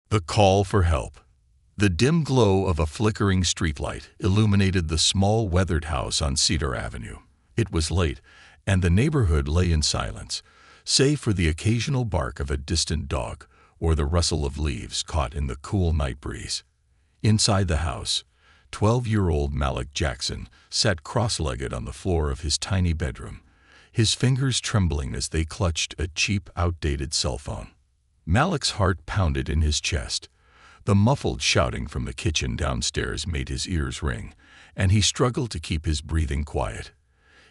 The call for help. The dim glow of a flickering streetlight illuminated the small weathered house on Cedar Avenue. It was late, and the neighborhood lay in silence, save for the occasional bark of a distant dog or the rustle of leaves caught in the cool night breeze. Inside the house, 12-year-old Malik Jackson sat cross-legged on the floor of his tiny bedroom, his fingers trembling as they clutched a cheap, outdated cell phone. Malik's heart pounded in his chest. The muffled shouting from the kitchen downstairs made his ears ring, and he struggled to keep his breathing quiet.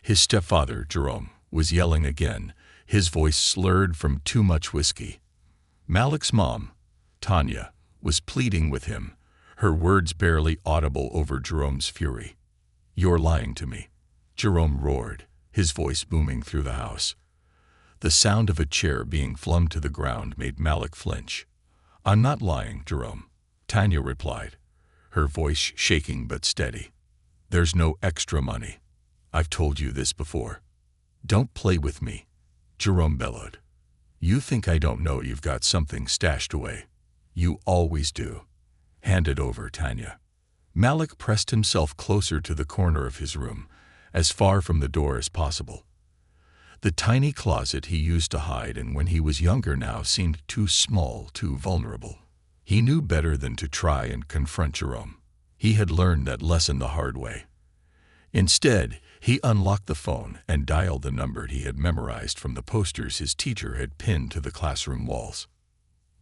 His stepfather, Jerome, was yelling again, his voice slurred from too much whiskey. Malik's mom, Tanya, was pleading with him, her words barely audible over Jerome's fury. "You're lying to me," Jerome roared, his voice booming through the house. The sound of a chair being flung to the ground made Malik flinch. "I'm not lying, Jerome," Tanya replied, her voice shaking but steady. "There's no extra money. I've told you this before." "Don't play with me," Jerome bellowed. "You think I don't know you've got something stashed away. You always do. Hand it over, Tanya." Malik pressed himself closer to the corner of his room, as far from the door as possible. The tiny closet he used to hide in when he was younger now seemed too small, too vulnerable. He knew better than to try and confront Jerome. He had learned that lesson the hard way. Instead, he unlocked the phone and dialed the number he had memorized from the posters his teacher had pinned to the classroom walls.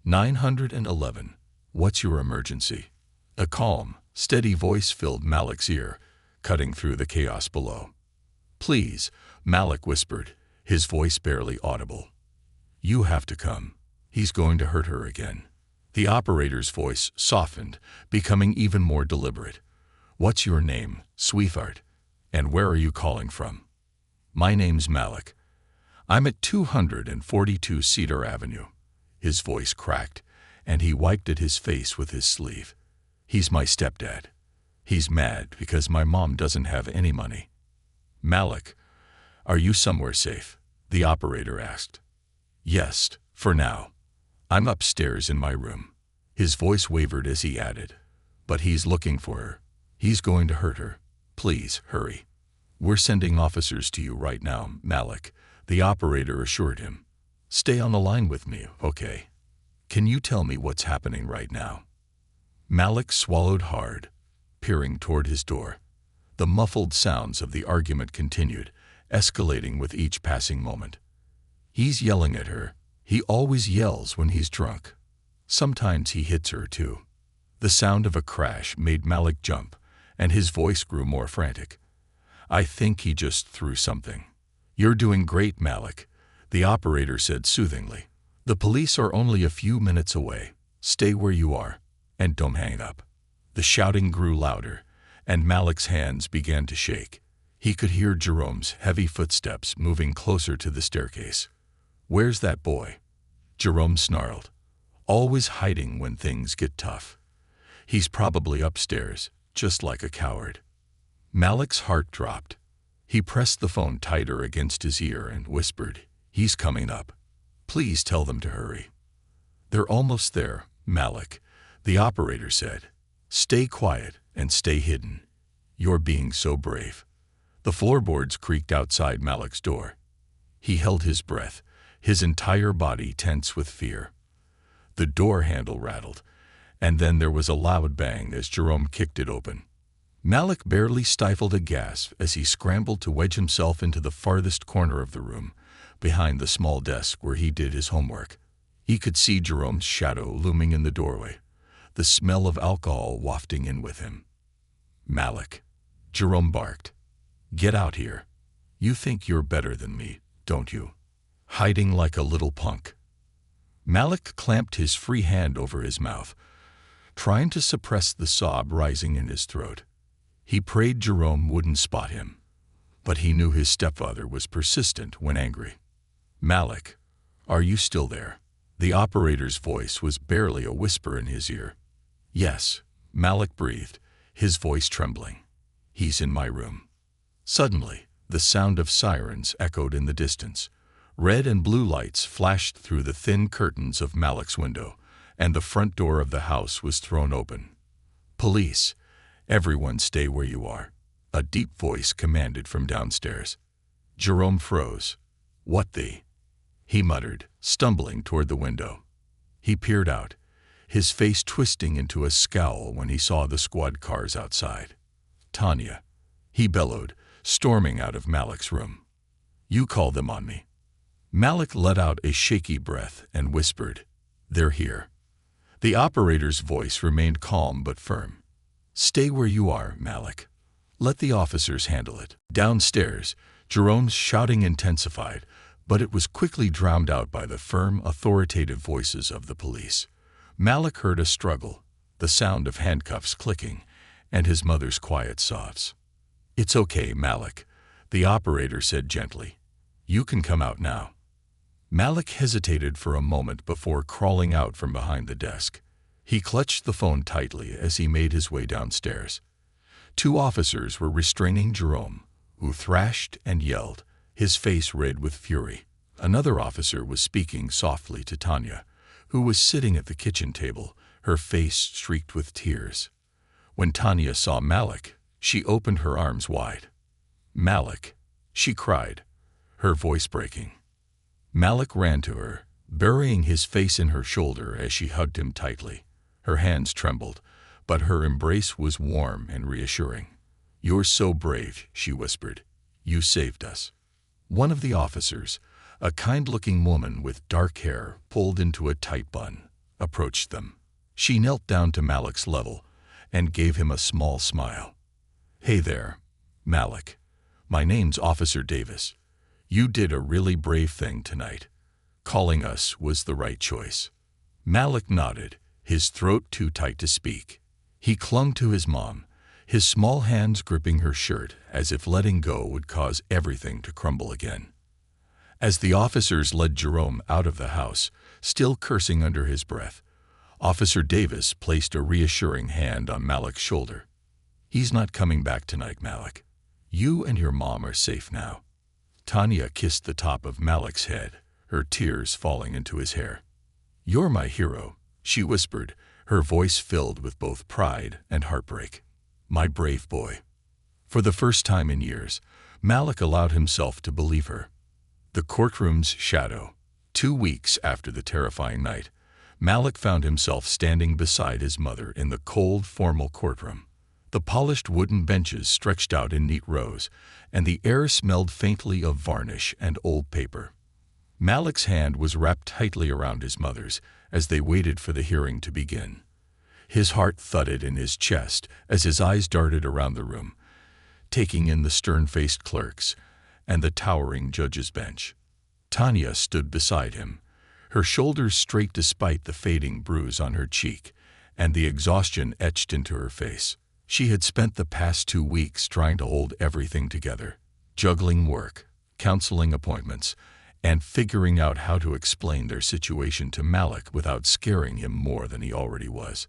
911. "What's your emergency?" A calm, steady voice filled Malik's ear, cutting through the chaos below. "Please," Malik whispered, his voice barely audible. "You have to come. He's going to hurt her again." The operator's voice softened, becoming even more deliberate. "What's your name, sweetheart? And where are you calling from?" "My name's Malik. I'm at 242 Cedar Avenue." His voice cracked, and he wiped at his face with his sleeve. "He's my stepdad. He's mad because my mom doesn't have any money." "Malik, are you somewhere safe?" the operator asked. "Yes, for now. I'm upstairs in my room." His voice wavered as he added, "But he's looking for her. He's going to hurt her. Please, hurry." "We're sending officers to you right now, Malik," the operator assured him. "Stay on the line with me, okay? Can you tell me what's happening right now?" Malik swallowed hard, peering toward his door. The muffled sounds of the argument continued, escalating with each passing moment. "He's yelling at her. He always yells when he's drunk. Sometimes he hits her, too." The sound of a crash made Malik jump, and his voice grew more frantic. "I think he just threw something." "You're doing great, Malik," the operator said soothingly. "The police are only a few minutes away. Stay where you are, and don't hang up." The shouting grew louder, and Malik's hands began to shake. He could hear Jerome's heavy footsteps moving closer to the staircase. "Where's that boy?" Jerome snarled. "Always hiding when things get tough. He's probably upstairs, just like a coward." Malik's heart dropped. He pressed the phone tighter against his ear and whispered, "He's coming up. Please tell them to hurry." "They're almost there, Malik," the operator said. "Stay quiet and stay hidden. You're being so brave." The floorboards creaked outside Malik's door. He held his breath, his entire body tense with fear. The door handle rattled, and then there was a loud bang as Jerome kicked it open. Malik barely stifled a gasp as he scrambled to wedge himself into the farthest corner of the room, behind the small desk where he did his homework. He could see Jerome's shadow looming in the doorway, the smell of alcohol wafting in with him. "Malik," Jerome barked. "Get out here. You think you're better than me, don't you? Hiding like a little punk." Malik clamped his free hand over his mouth, trying to suppress the sob rising in his throat. He prayed Jerome wouldn't spot him, but he knew his stepfather was persistent when angry. "Malik, are you still there?" The operator's voice was barely a whisper in his ear. "Yes," Malik breathed, his voice trembling. "He's in my room." Suddenly, the sound of sirens echoed in the distance. Red and blue lights flashed through the thin curtains of Malik's window, and the front door of the house was thrown open. "Police! Everyone stay where you are," a deep voice commanded from downstairs. Jerome froze. "What the?" he muttered, stumbling toward the window. He peered out, his face twisting into a scowl when he saw the squad cars outside. "Tanya," he bellowed, storming out of Malik's room. "You call them on me." Malik let out a shaky breath and whispered, "They're here." The operator's voice remained calm but firm. "Stay where you are, Malik. Let the officers handle it." Downstairs, Jerome's shouting intensified, but it was quickly drowned out by the firm, authoritative voices of the police. Malik heard a struggle, the sound of handcuffs clicking, and his mother's quiet sobs. "It's okay, Malik," the operator said gently. "You can come out now." Malik hesitated for a moment before crawling out from behind the desk. He clutched the phone tightly as he made his way downstairs. 2 officers were restraining Jerome, who thrashed and yelled, his face red with fury. Another officer was speaking softly to Tanya, who was sitting at the kitchen table, her face streaked with tears. When Tanya saw Malik, she opened her arms wide. "Malik," she cried, her voice breaking. Malik ran to her, burying his face in her shoulder as she hugged him tightly. Her hands trembled, but her embrace was warm and reassuring. "You're so brave," she whispered. "You saved us." One of the officers, a kind-looking woman with dark hair pulled into a tight bun, approached them. She knelt down to Malik's level and gave him a small smile. "Hey there, Malik. My name's Officer Davis. You did a really brave thing tonight. Calling us was the right choice." Malik nodded, his throat too tight to speak. He clung to his mom, his small hands gripping her shirt as if letting go would cause everything to crumble again. As the officers led Jerome out of the house, still cursing under his breath, Officer Davis placed a reassuring hand on Malik's shoulder. "He's not coming back tonight, Malik. You and your mom are safe now." Tanya kissed the top of Malik's head, her tears falling into his hair. "You're my hero," she whispered, her voice filled with both pride and heartbreak. "My brave boy." For the first time in years, Malik allowed himself to believe her. The courtroom's shadow. 2 weeks after the terrifying night, Malik found himself standing beside his mother in the cold, formal courtroom. The polished wooden benches stretched out in neat rows, and the air smelled faintly of varnish and old paper. Malik's hand was wrapped tightly around his mother's as they waited for the hearing to begin. His heart thudded in his chest as his eyes darted around the room, taking in the stern-faced clerks and the towering judge's bench. Tanya stood beside him, her shoulders straight despite the fading bruise on her cheek and the exhaustion etched into her face. She had spent the past 2 weeks trying to hold everything together, juggling work, counseling appointments, and figuring out how to explain their situation to Malik without scaring him more than he already was.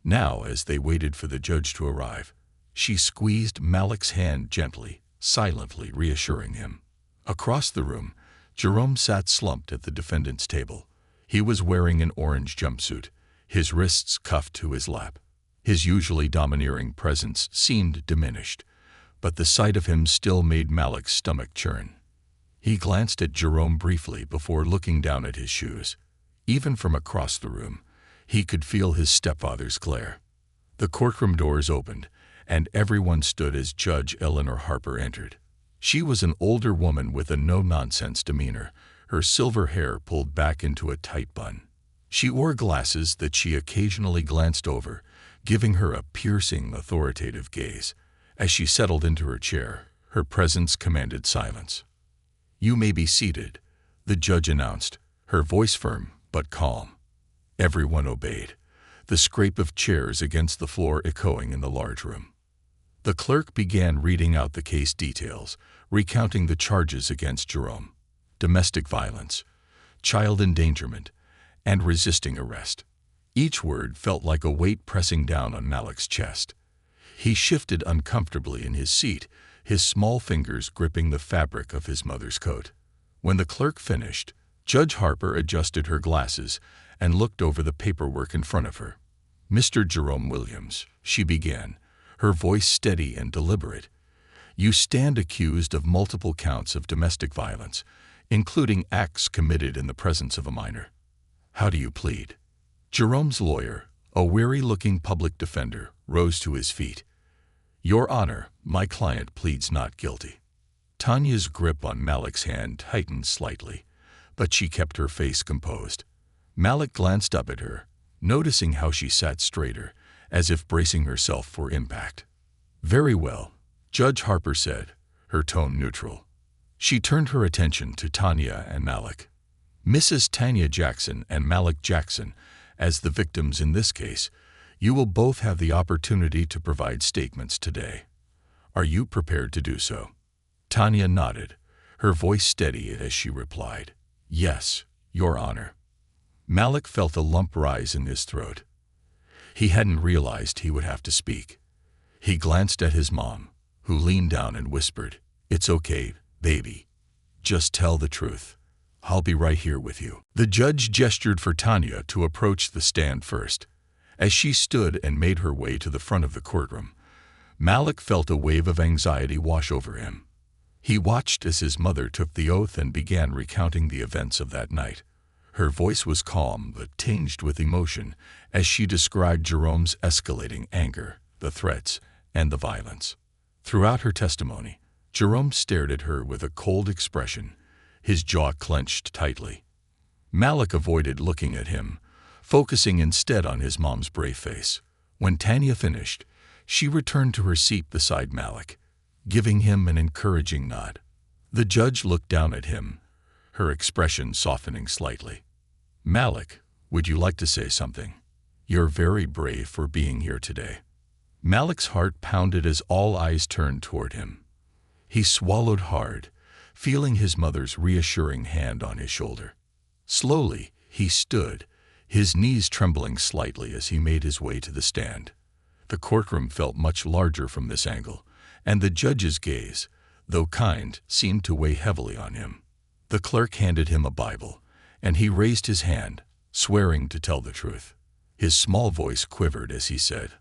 Now, as they waited for the judge to arrive, she squeezed Malik's hand gently, silently reassuring him. Across the room, Jerome sat slumped at the defendant's table. He was wearing an orange jumpsuit, his wrists cuffed to his lap. His usually domineering presence seemed diminished, but the sight of him still made Malik's stomach churn. He glanced at Jerome briefly before looking down at his shoes. Even from across the room, he could feel his stepfather's glare. The courtroom doors opened, and everyone stood as Judge Eleanor Harper entered. She was an older woman with a no-nonsense demeanor, her silver hair pulled back into a tight bun. She wore glasses that she occasionally glanced over, giving her a piercing, authoritative gaze. As she settled into her chair, her presence commanded silence. "You may be seated," the judge announced, her voice firm but calm. Everyone obeyed, the scrape of chairs against the floor echoing in the large room. The clerk began reading out the case details, recounting the charges against Jerome: domestic violence, child endangerment, and resisting arrest. Each word felt like a weight pressing down on Malik's chest. He shifted uncomfortably in his seat, his small fingers gripping the fabric of his mother's coat. When the clerk finished, Judge Harper adjusted her glasses and looked over the paperwork in front of her. "Mr. Jerome Williams," she began, her voice steady and deliberate, "you stand accused of multiple counts of domestic violence, including acts committed in the presence of a minor. How do you plead?" Jerome's lawyer, a weary-looking public defender, rose to his feet. "Your Honor, my client pleads not guilty." Tanya's grip on Malik's hand tightened slightly, but she kept her face composed. Malik glanced up at her, noticing how she sat straighter, as if bracing herself for impact. "Very well," Judge Harper said, her tone neutral. She turned her attention to Tanya and Malik. "Mrs. Tanya Jackson and Malik Jackson, as the victims in this case, you will both have the opportunity to provide statements today. Are you prepared to do so?" Tanya nodded, her voice steady as she replied, "Yes, Your Honor." Malik felt a lump rise in his throat. He hadn't realized he would have to speak. He glanced at his mom, who leaned down and whispered, "It's okay, baby. Just tell the truth. I'll be right here with you." The judge gestured for Tanya to approach the stand first. As she stood and made her way to the front of the courtroom, Malik felt a wave of anxiety wash over him. He watched as his mother took the oath and began recounting the events of that night. Her voice was calm but tinged with emotion as she described Jerome's escalating anger, the threats, and the violence. Throughout her testimony, Jerome stared at her with a cold expression, his jaw clenched tightly. Malik avoided looking at him, focusing instead on his mom's brave face. When Tanya finished, she returned to her seat beside Malik, giving him an encouraging nod. The judge looked down at him, her expression softening slightly. "Malik, would you like to say something? You're very brave for being here today." Malik's heart pounded as all eyes turned toward him. He swallowed hard, feeling his mother's reassuring hand on his shoulder. Slowly, he stood, his knees trembling slightly as he made his way to the stand. The courtroom felt much larger from this angle, and the judge's gaze, though kind, seemed to weigh heavily on him. The clerk handed him a Bible, and he raised his hand, swearing to tell the truth. His small voice quivered as he said,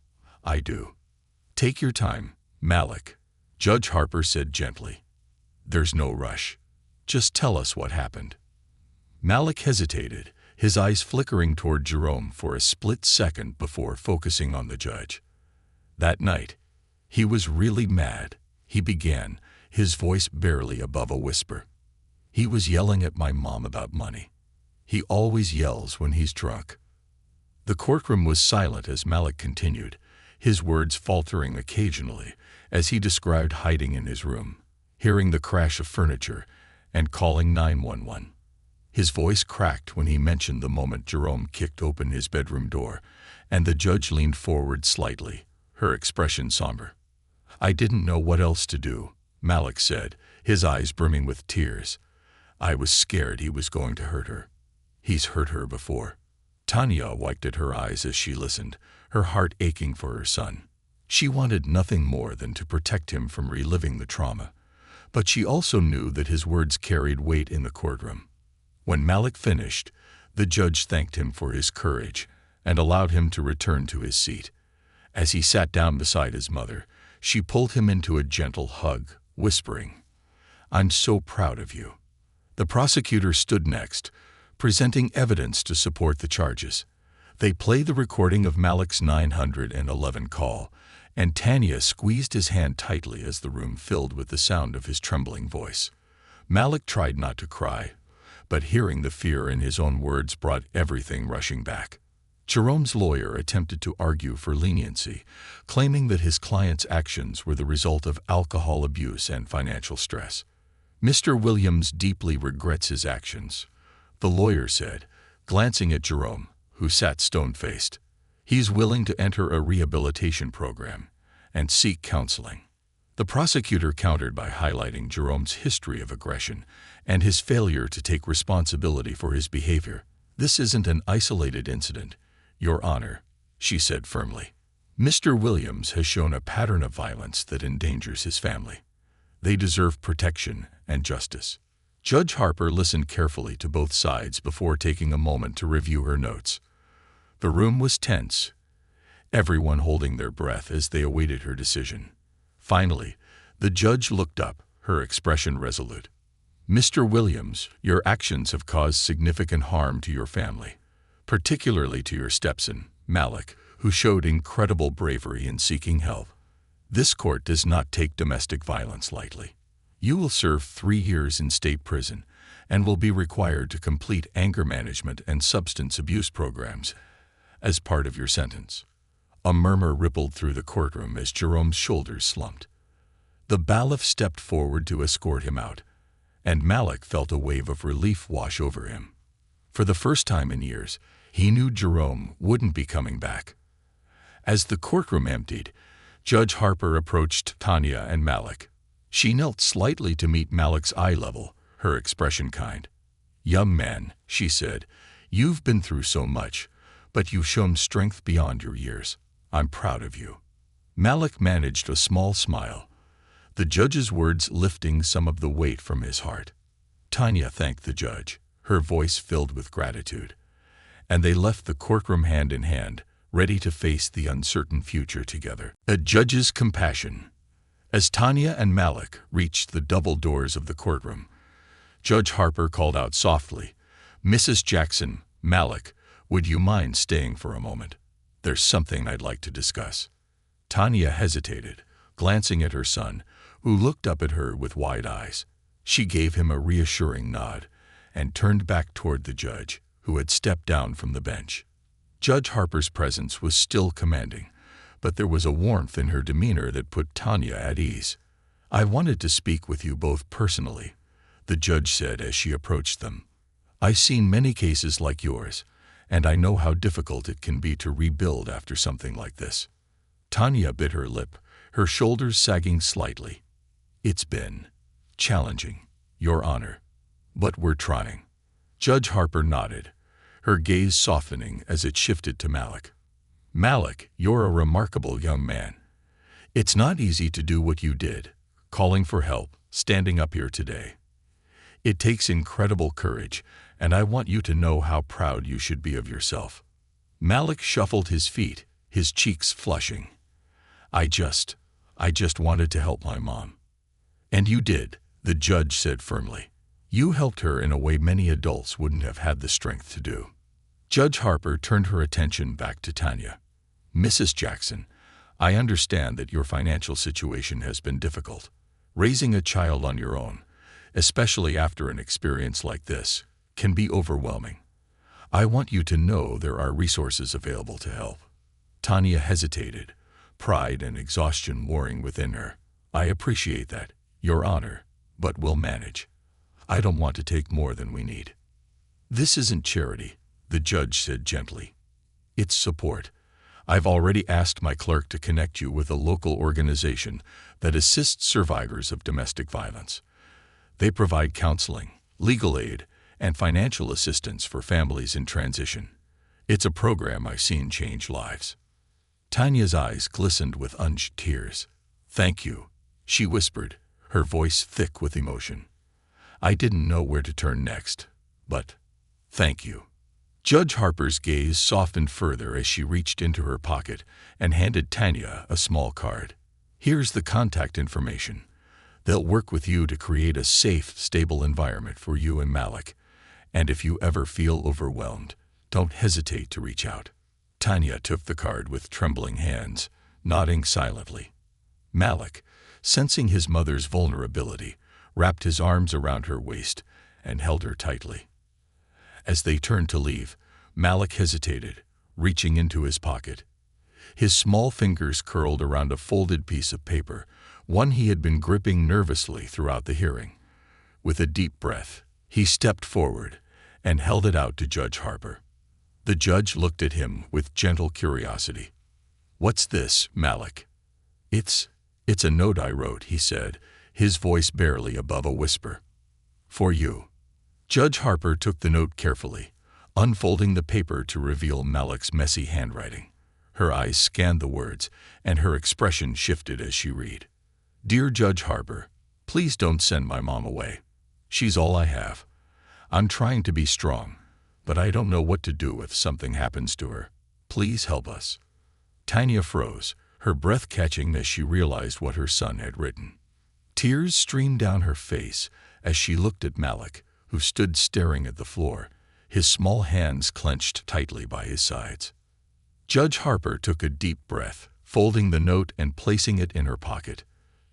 "I do." "Take your time, Malik," Judge Harper said gently. "There's no rush. Just tell us what happened." Malik hesitated, his eyes flickering toward Jerome for a split second before focusing on the judge. "That night, he was really mad," he began, his voice barely above a whisper. "He was yelling at my mom about money. He always yells when he's drunk." The courtroom was silent as Malik continued, his words faltering occasionally as he described hiding in his room, hearing the crash of furniture, and calling 911. His voice cracked when he mentioned the moment Jerome kicked open his bedroom door, and the judge leaned forward slightly, her expression somber. "I didn't know what else to do," Malik said, his eyes brimming with tears. "I was scared he was going to hurt her. He's hurt her before." Tanya wiped at her eyes as she listened, her heart aching for her son. She wanted nothing more than to protect him from reliving the trauma, but she also knew that his words carried weight in the courtroom. When Malik finished, the judge thanked him for his courage and allowed him to return to his seat. As he sat down beside his mother, she pulled him into a gentle hug, whispering, "I'm so proud of you." The prosecutor stood next, presenting evidence to support the charges. They played the recording of Malik's 911 call, and Tanya squeezed his hand tightly as the room filled with the sound of his trembling voice. Malik tried not to cry, but hearing the fear in his own words brought everything rushing back. Jerome's lawyer attempted to argue for leniency, claiming that his client's actions were the result of alcohol abuse and financial stress. "Mr. Williams deeply regrets his actions," the lawyer said, glancing at Jerome, who sat stone-faced. "He's willing to enter a rehabilitation program and seek counseling." The prosecutor countered by highlighting Jerome's history of aggression and his failure to take responsibility for his behavior. "This isn't an isolated incident, Your Honor," she said firmly. "Mr. Williams has shown a pattern of violence that endangers his family. They deserve protection and justice." Judge Harper listened carefully to both sides before taking a moment to review her notes. The room was tense, everyone holding their breath as they awaited her decision. Finally, the judge looked up, her expression resolute. "Mr. Williams, your actions have caused significant harm to your family, particularly to your stepson, Malik, who showed incredible bravery in seeking help. This court does not take domestic violence lightly. You will serve 3 years in state prison and will be required to complete anger management and substance abuse programs as part of your sentence." A murmur rippled through the courtroom as Jerome's shoulders slumped. The bailiff stepped forward to escort him out, and Malik felt a wave of relief wash over him. For the first time in years, he knew Jerome wouldn't be coming back. As the courtroom emptied, Judge Harper approached Tanya and Malik. She knelt slightly to meet Malik's eye level, her expression kind. "Young man," she said, "you've been through so much, but you've shown strength beyond your years. I'm proud of you." Malik managed a small smile, the judge's words lifting some of the weight from his heart. Tanya thanked the judge, her voice filled with gratitude, and they left the courtroom hand in hand, ready to face the uncertain future together. A judge's compassion. As Tanya and Malik reached the double doors of the courtroom, Judge Harper called out softly, "Mrs. Jackson, Malik, would you mind staying for a moment? There's something I'd like to discuss." Tanya hesitated, glancing at her son, who looked up at her with wide eyes. She gave him a reassuring nod and turned back toward the judge, who had stepped down from the bench. Judge Harper's presence was still commanding, but there was a warmth in her demeanor that put Tanya at ease. "I wanted to speak with you both personally," the judge said as she approached them. "I've seen many cases like yours, and I know how difficult it can be to rebuild after something like this." Tanya bit her lip, her shoulders sagging slightly. "It's been challenging, Your Honor, but we're trying." Judge Harper nodded, her gaze softening as it shifted to Malik. "Malik, you're a remarkable young man. It's not easy to do what you did, calling for help, standing up here today. It takes incredible courage, and I want you to know how proud you should be of yourself." Malik shuffled his feet, his cheeks flushing. I just wanted to help my mom." "And you did," the judge said firmly. "You helped her in a way many adults wouldn't have had the strength to do." Judge Harper turned her attention back to Tanya. "Mrs. Jackson, I understand that your financial situation has been difficult. Raising a child on your own, especially after an experience like this, can be overwhelming. I want you to know there are resources available to help." Tanya hesitated, pride and exhaustion warring within her. "I appreciate that, Your Honor, but we'll manage. I don't want to take more than we need." "This isn't charity," the judge said gently. "It's support. I've already asked my clerk to connect you with a local organization that assists survivors of domestic violence. They provide counseling, legal aid, and financial assistance for families in transition. It's a program I've seen change lives." Tanya's eyes glistened with unused tears. "Thank you," she whispered, her voice thick with emotion. "I didn't know where to turn next, but thank you." Judge Harper's gaze softened further as she reached into her pocket and handed Tanya a small card. "Here's the contact information. They'll work with you to create a safe, stable environment for you and Malik, and if you ever feel overwhelmed, don't hesitate to reach out." Tanya took the card with trembling hands, nodding silently. Malik, sensing his mother's vulnerability, wrapped his arms around her waist and held her tightly. As they turned to leave, Malik hesitated, reaching into his pocket. His small fingers curled around a folded piece of paper, one he had been gripping nervously throughout the hearing. With a deep breath, he stepped forward and held it out to Judge Harper. The judge looked at him with gentle curiosity. "What's this, Malik?" It's a note I wrote," he said, his voice barely above a whisper. "For you." Judge Harper took the note carefully, unfolding the paper to reveal Malik's messy handwriting. Her eyes scanned the words, and her expression shifted as she read. "Dear Judge Harper, please don't send my mom away. She's all I have. I'm trying to be strong, but I don't know what to do if something happens to her. Please help us." Tanya froze, her breath catching as she realized what her son had written. Tears streamed down her face as she looked at Malik, who stood staring at the floor, his small hands clenched tightly by his sides. Judge Harper took a deep breath, folding the note and placing it in her pocket.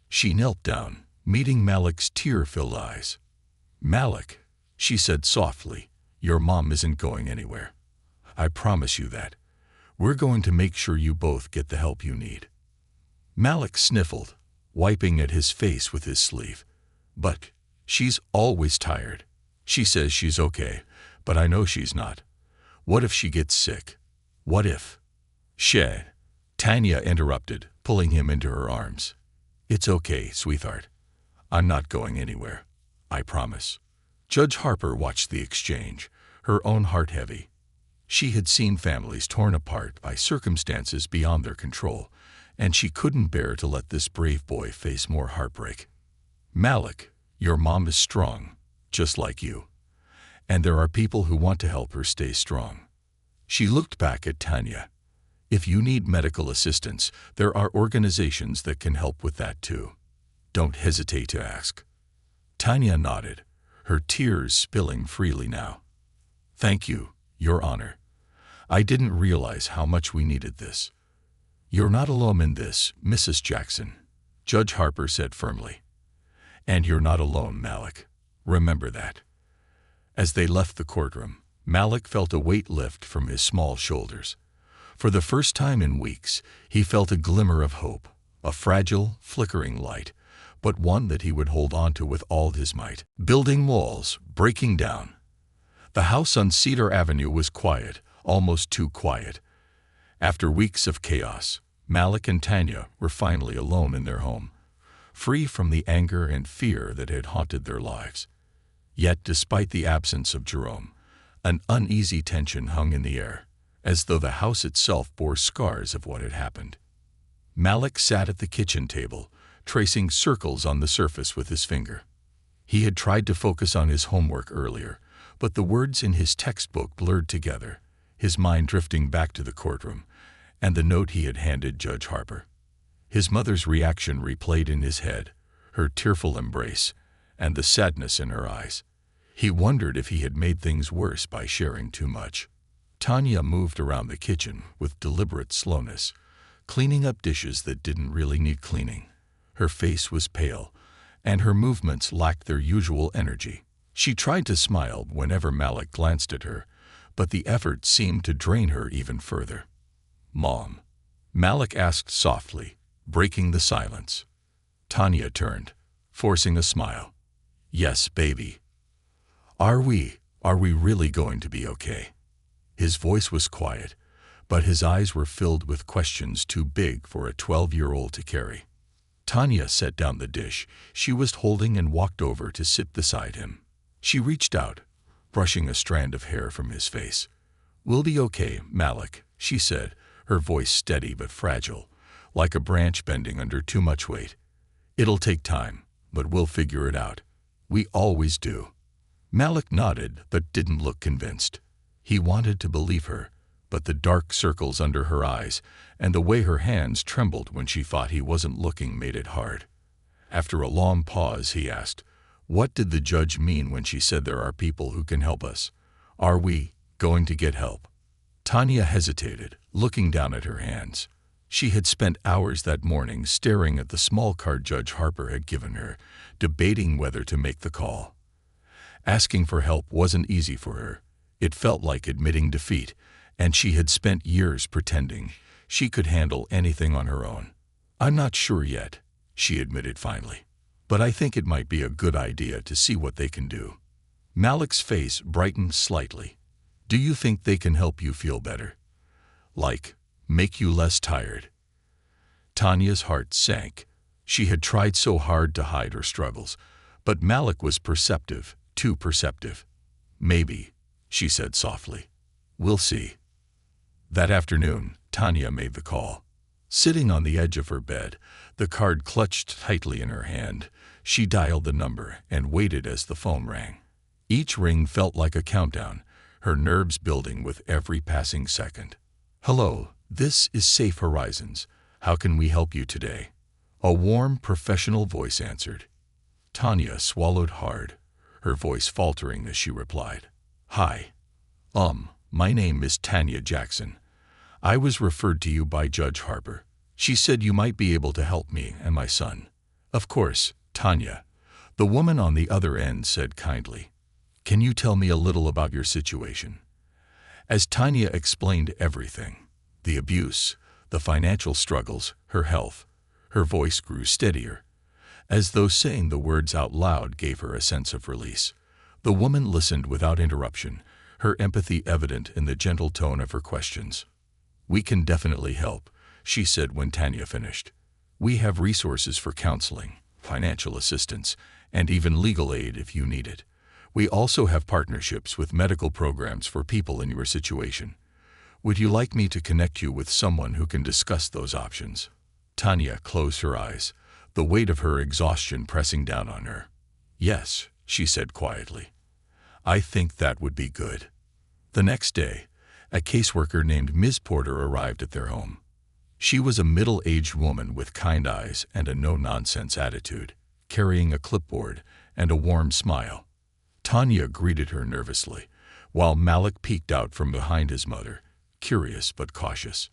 She knelt down, meeting Malik's tear-filled eyes. "Malik," she said softly, "your mom isn't going anywhere. I promise you that. We're going to make sure you both get the help you need." Malik sniffled, wiping at his face with his sleeve. "But she's always tired. She says she's okay, but I know she's not. What if she gets sick? What if—" "Shed," Tanya interrupted, pulling him into her arms. "It's okay, sweetheart. I'm not going anywhere. I promise." Judge Harper watched the exchange, her own heart heavy. She had seen families torn apart by circumstances beyond their control, and she couldn't bear to let this brave boy face more heartbreak. "Malik, your mom is strong, just like you. And there are people who want to help her stay strong." She looked back at Tanya. "If you need medical assistance, there are organizations that can help with that too. Don't hesitate to ask." Tanya nodded, her tears spilling freely now. "Thank you, Your Honor. I didn't realize how much we needed this." "You're not alone in this, Mrs. Jackson," Judge Harper said firmly. "And you're not alone, Malik. Remember that." As they left the courtroom, Malik felt a weight lift from his small shoulders. For the first time in weeks, he felt a glimmer of hope, a fragile, flickering light, but one that he would hold on to with all his might. Building walls, breaking down. The house on Cedar Avenue was quiet, almost too quiet. After weeks of chaos, Malik and Tanya were finally alone in their home, free from the anger and fear that had haunted their lives. Yet, despite the absence of Jerome, an uneasy tension hung in the air, as though the house itself bore scars of what had happened. Malik sat at the kitchen table, tracing circles on the surface with his finger. He had tried to focus on his homework earlier, but the words in his textbook blurred together, his mind drifting back to the courtroom and the note he had handed Judge Harper. His mother's reaction replayed in his head, her tearful embrace, and the sadness in her eyes. He wondered if he had made things worse by sharing too much. Tanya moved around the kitchen with deliberate slowness, cleaning up dishes that didn't really need cleaning. Her face was pale, and her movements lacked their usual energy. She tried to smile whenever Malik glanced at her, but the effort seemed to drain her even further. "Mom?" Malik asked softly, breaking the silence. Tanya turned, forcing a smile. "Yes, baby." Are we really going to be okay?" His voice was quiet, but his eyes were filled with questions too big for a 12-year-old to carry. Tanya set down the dish she was holding and walked over to sit beside him. She reached out, brushing a strand of hair from his face. "We'll be okay, Malik," she said, her voice steady but fragile, like a branch bending under too much weight. "It'll take time, but we'll figure it out. We always do." Malik nodded but didn't look convinced. He wanted to believe her, but the dark circles under her eyes and the way her hands trembled when she thought he wasn't looking made it hard. After a long pause, he asked, "What did the judge mean when she said there are people who can help us? Are we going to get help?" Tanya hesitated, looking down at her hands. She had spent hours that morning staring at the small card Judge Harper had given her, debating whether to make the call. Asking for help wasn't easy for her. It felt like admitting defeat, and she had spent years pretending she could handle anything on her own. "I'm not sure yet," she admitted finally, "but I think it might be a good idea to see what they can do." Malik's face brightened slightly. "Do you think they can help you feel better? Like, make you less tired?" Tanya's heart sank. She had tried so hard to hide her struggles, but Malik was perceptive, too perceptive. "Maybe," she said softly. "We'll see." That afternoon, Tanya made the call. Sitting on the edge of her bed, the card clutched tightly in her hand, She dialed the number and waited as the phone rang. Each ring felt like a countdown, her nerves building with every passing second. "Hello, this is Safe Horizons. How can we help you today?" A warm, professional voice answered. Tanya swallowed hard, her voice faltering as she replied. "Hi. My name is Tanya Jackson. I was referred to you by Judge Harper. She said you might be able to help me and my son." "Of course, Tanya," the woman on the other end said kindly. "Can you tell me a little about your situation?" As Tanya explained everything, the abuse, the financial struggles, her health, her voice grew steadier, as though saying the words out loud gave her a sense of release. The woman listened without interruption, her empathy evident in the gentle tone of her questions. "We can definitely help," she said when Tanya finished. "We have resources for counseling, financial assistance, and even legal aid if you need it. We also have partnerships with medical programs for people in your situation. Would you like me to connect you with someone who can discuss those options?" Tanya closed her eyes, the weight of her exhaustion pressing down on her. "Yes," she said quietly. "I think that would be good." The next day, a caseworker named Ms. Porter arrived at their home. She was a middle-aged woman with kind eyes and a no-nonsense attitude, carrying a clipboard and a warm smile. Tanya greeted her nervously, while Malik peeked out from behind his mother, curious but cautious.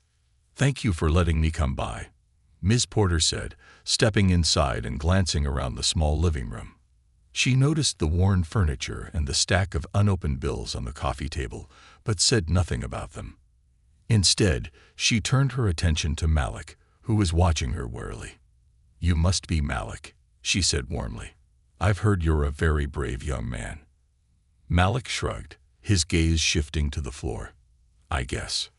"Thank you for letting me come by," Ms. Porter said, stepping inside and glancing around the small living room. She noticed the worn furniture and the stack of unopened bills on the coffee table, but said nothing about them. Instead, she turned her attention to Malik, who was watching her warily. "You must be Malik," she said warmly. "I've heard you're a very brave young man." Malik shrugged, his gaze shifting to the floor. "I guess."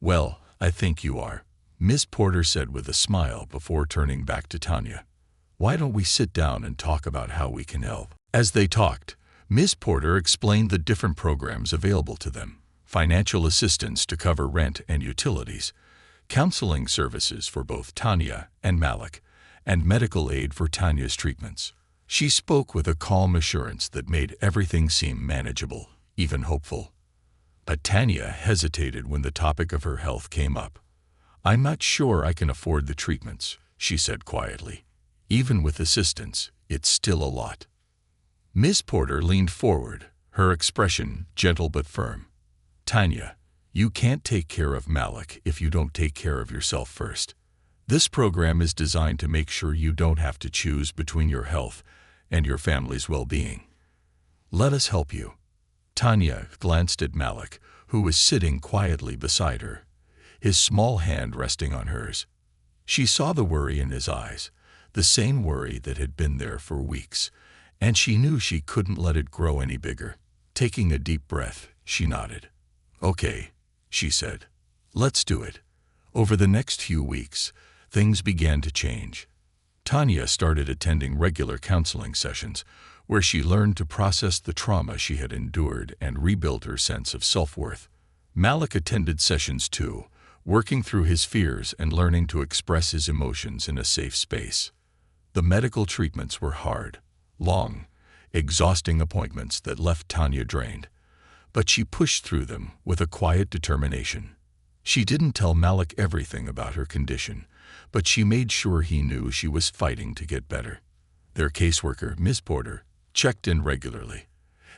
"Well, I think you are," Ms. Porter said with a smile before turning back to Tanya. "Why don't we sit down and talk about how we can help?" As they talked, Ms. Porter explained the different programs available to them: financial assistance to cover rent and utilities, counseling services for both Tanya and Malik, and medical aid for Tanya's treatments. She spoke with a calm assurance that made everything seem manageable, even hopeful. But Tanya hesitated when the topic of her health came up. "I'm not sure I can afford the treatments," she said quietly. "Even with assistance, it's still a lot." Ms. Porter leaned forward, her expression gentle but firm. "Tanya, you can't take care of Malik if you don't take care of yourself first. This program is designed to make sure you don't have to choose between your health and your family's well-being. Let us help you." Tanya glanced at Malik, who was sitting quietly beside her, his small hand resting on hers. She saw the worry in his eyes, the same worry that had been there for weeks, and she knew she couldn't let it grow any bigger. Taking a deep breath, she nodded. "Okay," she said. "Let's do it." Over the next few weeks, things began to change. Tanya started attending regular counseling sessions, where she learned to process the trauma she had endured and rebuild her sense of self-worth. Malik attended sessions too, working through his fears and learning to express his emotions in a safe space. The medical treatments were hard, long, exhausting appointments that left Tanya drained, but she pushed through them with a quiet determination. She didn't tell Malik everything about her condition, but she made sure he knew she was fighting to get better. Their caseworker, Ms. Porter, checked in regularly,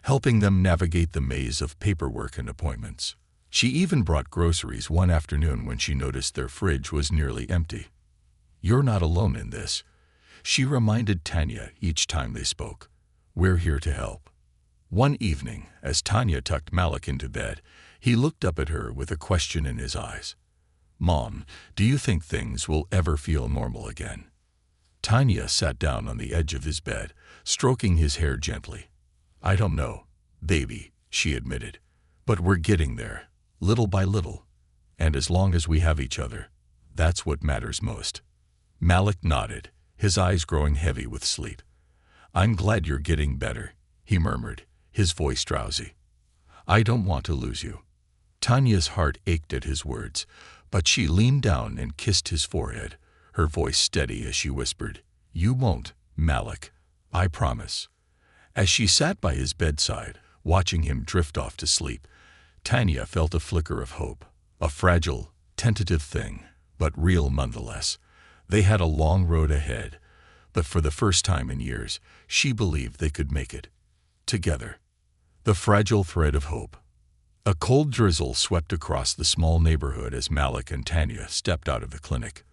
helping them navigate the maze of paperwork and appointments. She even brought groceries one afternoon when she noticed their fridge was nearly empty. "You're not alone in this," she reminded Tanya each time they spoke. "We're here to help." One evening, as Tanya tucked Malik into bed, he looked up at her with a question in his eyes. "Mom, do you think things will ever feel normal again?" Tanya sat down on the edge of his bed, stroking his hair gently. "I don't know, baby," she admitted. "But we're getting there, little by little. And as long as we have each other, that's what matters most." Malik nodded, his eyes growing heavy with sleep. "I'm glad you're getting better," he murmured, his voice drowsy. "I don't want to lose you." Tanya's heart ached at his words, but she leaned down and kissed his forehead, her voice steady as she whispered, "You won't, Malik. I promise." As she sat by his bedside, watching him drift off to sleep, Tanya felt a flicker of hope, a fragile, tentative thing, but real nonetheless. They had a long road ahead, but for the first time in years, she believed they could make it. Together. The fragile thread of hope. A cold drizzle swept across the small neighborhood as Malik and Tanya stepped out of the clinic.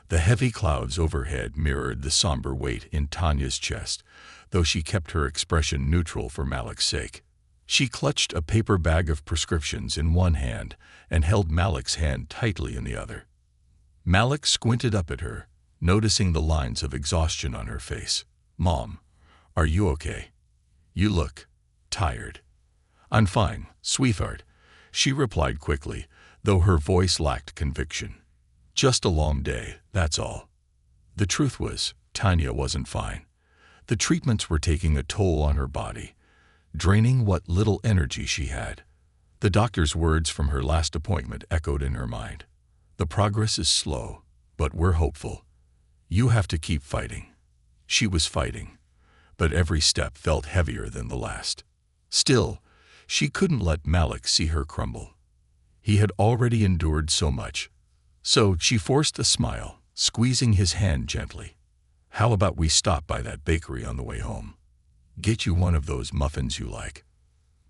The heavy clouds overhead mirrored the somber weight in Tanya's chest, though she kept her expression neutral for Malik's sake. She clutched a paper bag of prescriptions in one hand and held Malik's hand tightly in the other. Malik squinted up at her, noticing the lines of exhaustion on her face. "Mom, are you okay? You look tired." "I'm fine, sweetheart," she replied quickly, though her voice lacked conviction. "Just a long day, that's all." The truth was, Tanya wasn't fine. The treatments were taking a toll on her body, draining what little energy she had. The doctor's words from her last appointment echoed in her mind. "The progress is slow, but we're hopeful. You have to keep fighting." She was fighting, but every step felt heavier than the last. Still, she couldn't let Malik see her crumble. He had already endured so much. So she forced a smile, squeezing his hand gently. "How about we stop by that bakery on the way home? Get you one of those muffins you like."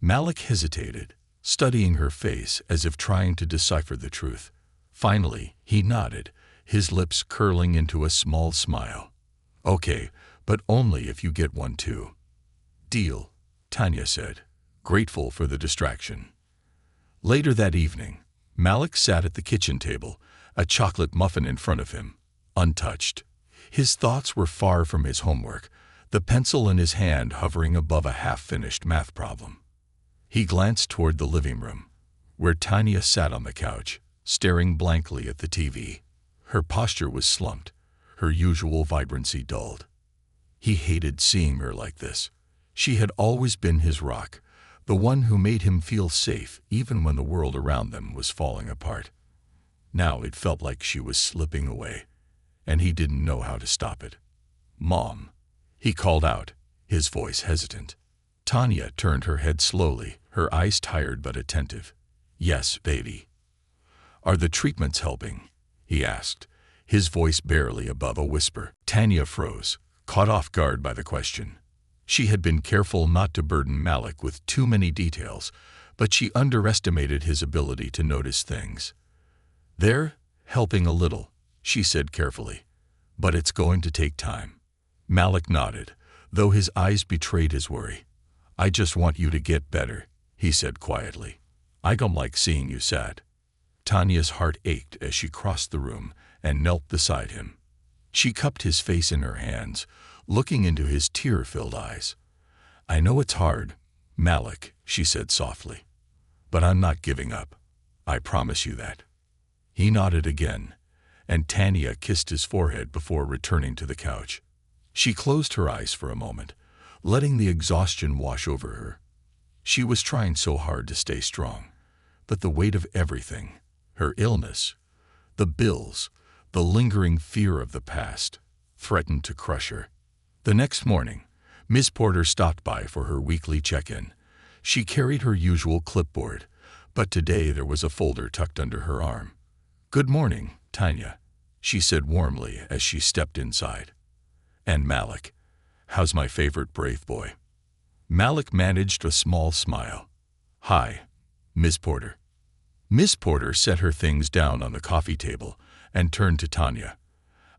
Malik hesitated, studying her face as if trying to decipher the truth. Finally, he nodded, his lips curling into a small smile. "Okay, but only if you get one too." "Deal," Tanya said, grateful for the distraction. Later that evening, Malik sat at the kitchen table, a chocolate muffin in front of him, untouched. His thoughts were far from his homework, the pencil in his hand hovering above a half-finished math problem. He glanced toward the living room, where Tanya sat on the couch, staring blankly at the TV. Her posture was slumped, her usual vibrancy dulled. He hated seeing her like this. She had always been his rock, the one who made him feel safe even when the world around them was falling apart. Now it felt like she was slipping away, and he didn't know how to stop it. "Mom," he called out, his voice hesitant. Tanya turned her head slowly, her eyes tired but attentive. "Yes, baby." "Are the treatments helping?" he asked, his voice barely above a whisper. Tanya froze, caught off guard by the question. She had been careful not to burden Malik with too many details, but she underestimated his ability to notice things. "They're helping a little," she said carefully, "but it's going to take time." Malik nodded, though his eyes betrayed his worry. "I just want you to get better," he said quietly. "I don't like seeing you sad." Tanya's heart ached as she crossed the room and knelt beside him. She cupped his face in her hands, looking into his tear-filled eyes. "I know it's hard, Malik," she said softly, "but I'm not giving up. I promise you that." He nodded again, and Tanya kissed his forehead before returning to the couch. She closed her eyes for a moment, letting the exhaustion wash over her. She was trying so hard to stay strong, but the weight of everything, her illness, the bills, the lingering fear of the past, threatened to crush her. The next morning, Miss Porter stopped by for her weekly check-in. She carried her usual clipboard, but today there was a folder tucked under her arm. "Good morning, Tanya," she said warmly as she stepped inside. "And Malik, how's my favorite brave boy?" Malik managed a small smile. "Hi, Miss Porter." Miss Porter set her things down on the coffee table and turned to Tanya.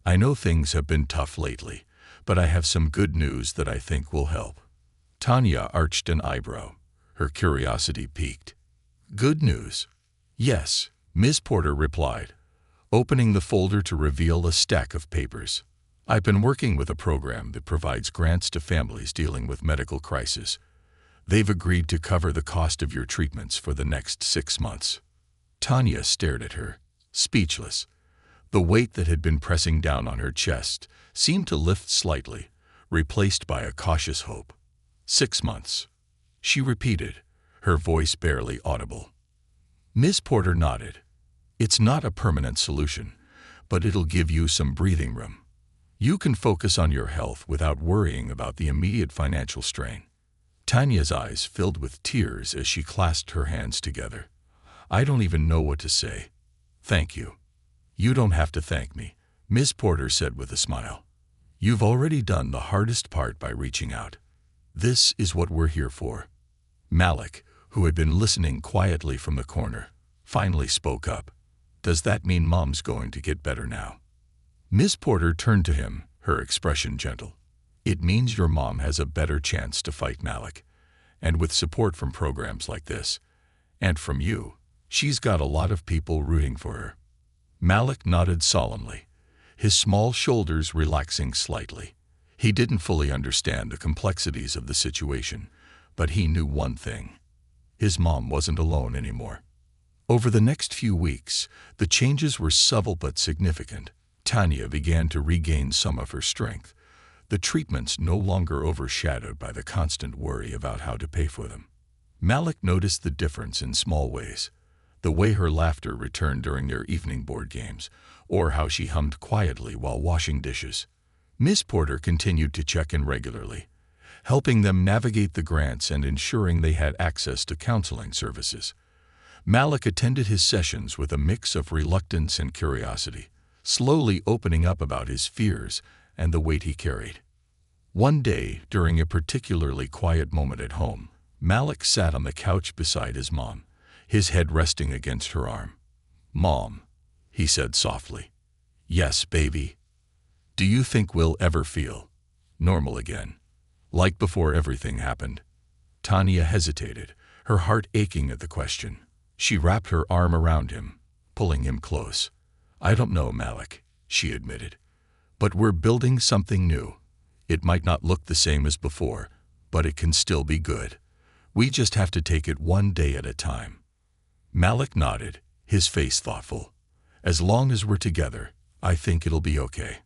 "I know things have been tough lately, but I have some good news that I think will help." Tanya arched an eyebrow, her curiosity piqued. "Good news?" "Yes," Miss Porter replied, opening the folder to reveal a stack of papers. "I've been working with a program that provides grants to families dealing with medical crisis. They've agreed to cover the cost of your treatments for the next 6 months." Tanya stared at her, speechless. The weight that had been pressing down on her chest seemed to lift slightly, replaced by a cautious hope. 6 months, she repeated, her voice barely audible. Miss Porter nodded. "It's not a permanent solution, but it'll give you some breathing room. You can focus on your health without worrying about the immediate financial strain." Tanya's eyes filled with tears as she clasped her hands together. "I don't even know what to say. Thank you." "You don't have to thank me," Ms. Porter said with a smile. "You've already done the hardest part by reaching out. This is what we're here for." Malik, who had been listening quietly from the corner, finally spoke up. "Does that mean Mom's going to get better now?" Ms. Porter turned to him, her expression gentle. "It means your mom has a better chance to fight Malik. And with support from programs like this, and from you, she's got a lot of people rooting for her." Malik nodded solemnly, his small shoulders relaxing slightly. He didn't fully understand the complexities of the situation, but he knew one thing: his mom wasn't alone anymore. Over the next few weeks, the changes were subtle but significant. Tanya began to regain some of her strength, the treatments no longer overshadowed by the constant worry about how to pay for them. Malik noticed the difference in small ways: the way her laughter returned during their evening board games, or how she hummed quietly while washing dishes. Miss Porter continued to check in regularly, helping them navigate the grants and ensuring they had access to counseling services. Malik attended his sessions with a mix of reluctance and curiosity, slowly opening up about his fears and the weight he carried. One day, during a particularly quiet moment at home, Malik sat on the couch beside his mom, his head resting against her arm. "Mom," he said softly. "Yes, baby. Do you think we'll ever feel normal again, like before everything happened?" Tanya hesitated, her heart aching at the question. She wrapped her arm around him, pulling him close. "I don't know, Malik," she admitted. "But we're building something new. It might not look the same as before, but it can still be good. We just have to take it one day at a time." Malik nodded, his face thoughtful. "As long as we're together, I think it'll be okay."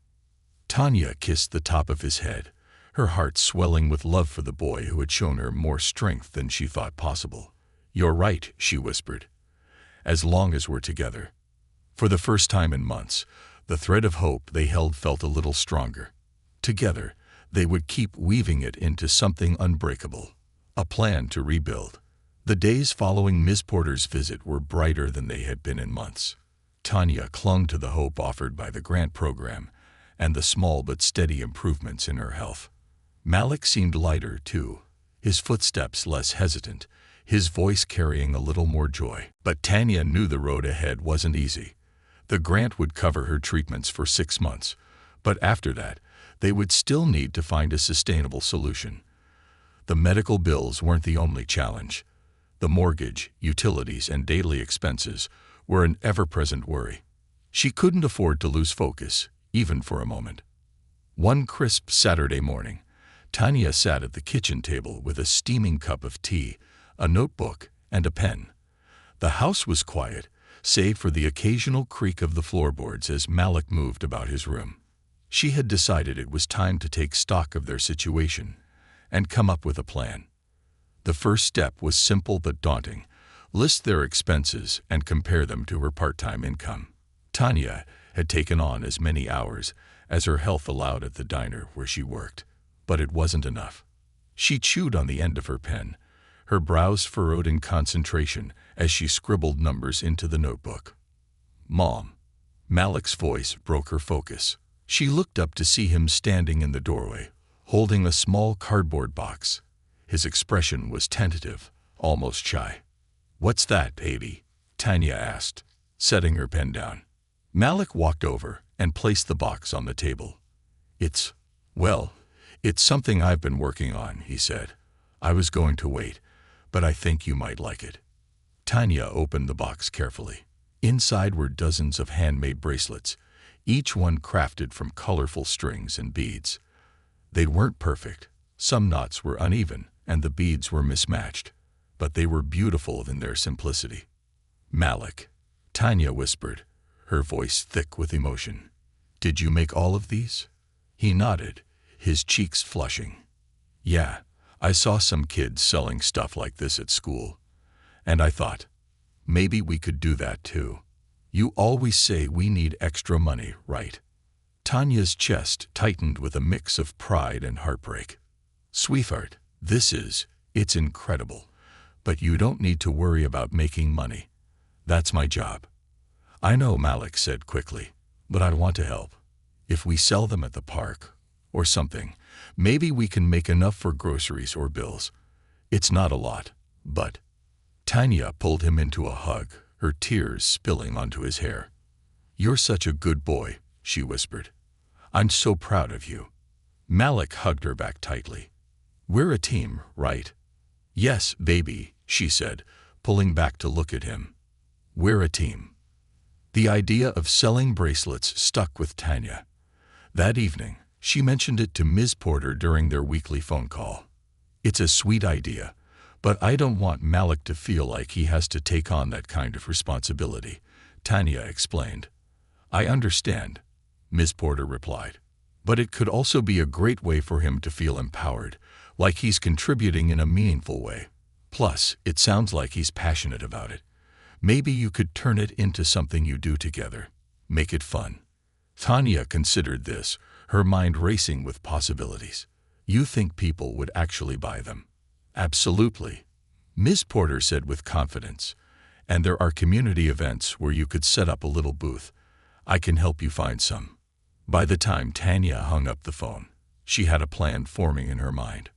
Tanya kissed the top of his head, her heart swelling with love for the boy who had shown her more strength than she thought possible. "You're right," she whispered. "As long as we're together." For the first time in months, the thread of hope they held felt a little stronger. Together, they would keep weaving it into something unbreakable, a plan to rebuild. The days following Ms. Porter's visit were brighter than they had been in months. Tanya clung to the hope offered by the grant program and the small but steady improvements in her health. Malik seemed lighter, too, his footsteps less hesitant, his voice carrying a little more joy. But Tanya knew the road ahead wasn't easy. The grant would cover her treatments for 6 months, but after that, they would still need to find a sustainable solution. The medical bills weren't the only challenge. The mortgage, utilities, and daily expenses were an ever-present worry. She couldn't afford to lose focus, even for a moment. One crisp Saturday morning, Tanya sat at the kitchen table with a steaming cup of tea, a notebook, and a pen. The house was quiet, save for the occasional creak of the floorboards as Malik moved about his room. She had decided it was time to take stock of their situation and come up with a plan. The first step was simple but daunting: list their expenses and compare them to her part-time income. Tanya had taken on as many hours as her health allowed at the diner where she worked, but it wasn't enough. She chewed on the end of her pen, her brows furrowed in concentration as she scribbled numbers into the notebook. "Mom." Malik's voice broke her focus. She looked up to see him standing in the doorway, holding a small cardboard box. His expression was tentative, almost shy. "What's that, baby?" Tanya asked, setting her pen down. Malik walked over and placed the box on the table. It's something I've been working on," he said. "I was going to wait, but I think you might like it." Tanya opened the box carefully. Inside were dozens of handmade bracelets, each one crafted from colorful strings and beads. They weren't perfect. Some knots were uneven, and the beads were mismatched, but they were beautiful in their simplicity. "Malik," Tanya whispered, her voice thick with emotion. "Did you make all of these?" He nodded, his cheeks flushing. "Yeah, I saw some kids selling stuff like this at school, and I thought, maybe we could do that too. You always say we need extra money, right?" Tanya's chest tightened with a mix of pride and heartbreak. "Sweetheart, it's incredible. But you don't need to worry about making money. That's my job." "I know," Malik said quickly, "but I want to help. If we sell them at the park, or something, maybe we can make enough for groceries or bills. It's not a lot, but—" Tanya pulled him into a hug, her tears spilling onto his hair. "You're such a good boy," she whispered. "I'm so proud of you." Malik hugged her back tightly. "We're a team, right?" "Yes, baby," she said, pulling back to look at him. "We're a team." The idea of selling bracelets stuck with Tanya. That evening, she mentioned it to Ms. Porter during their weekly phone call. "It's a sweet idea, but I don't want Malik to feel like he has to take on that kind of responsibility," Tanya explained. "I understand," Ms. Porter replied. "But it could also be a great way for him to feel empowered, like he's contributing in a meaningful way. Plus, it sounds like he's passionate about it. Maybe you could turn it into something you do together. Make it fun." Tanya considered this, her mind racing with possibilities. "You think people would actually buy them?" "Absolutely," Ms. Porter said with confidence. "And there are community events where you could set up a little booth. I can help you find some." By the time Tanya hung up the phone, she had a plan forming in her mind.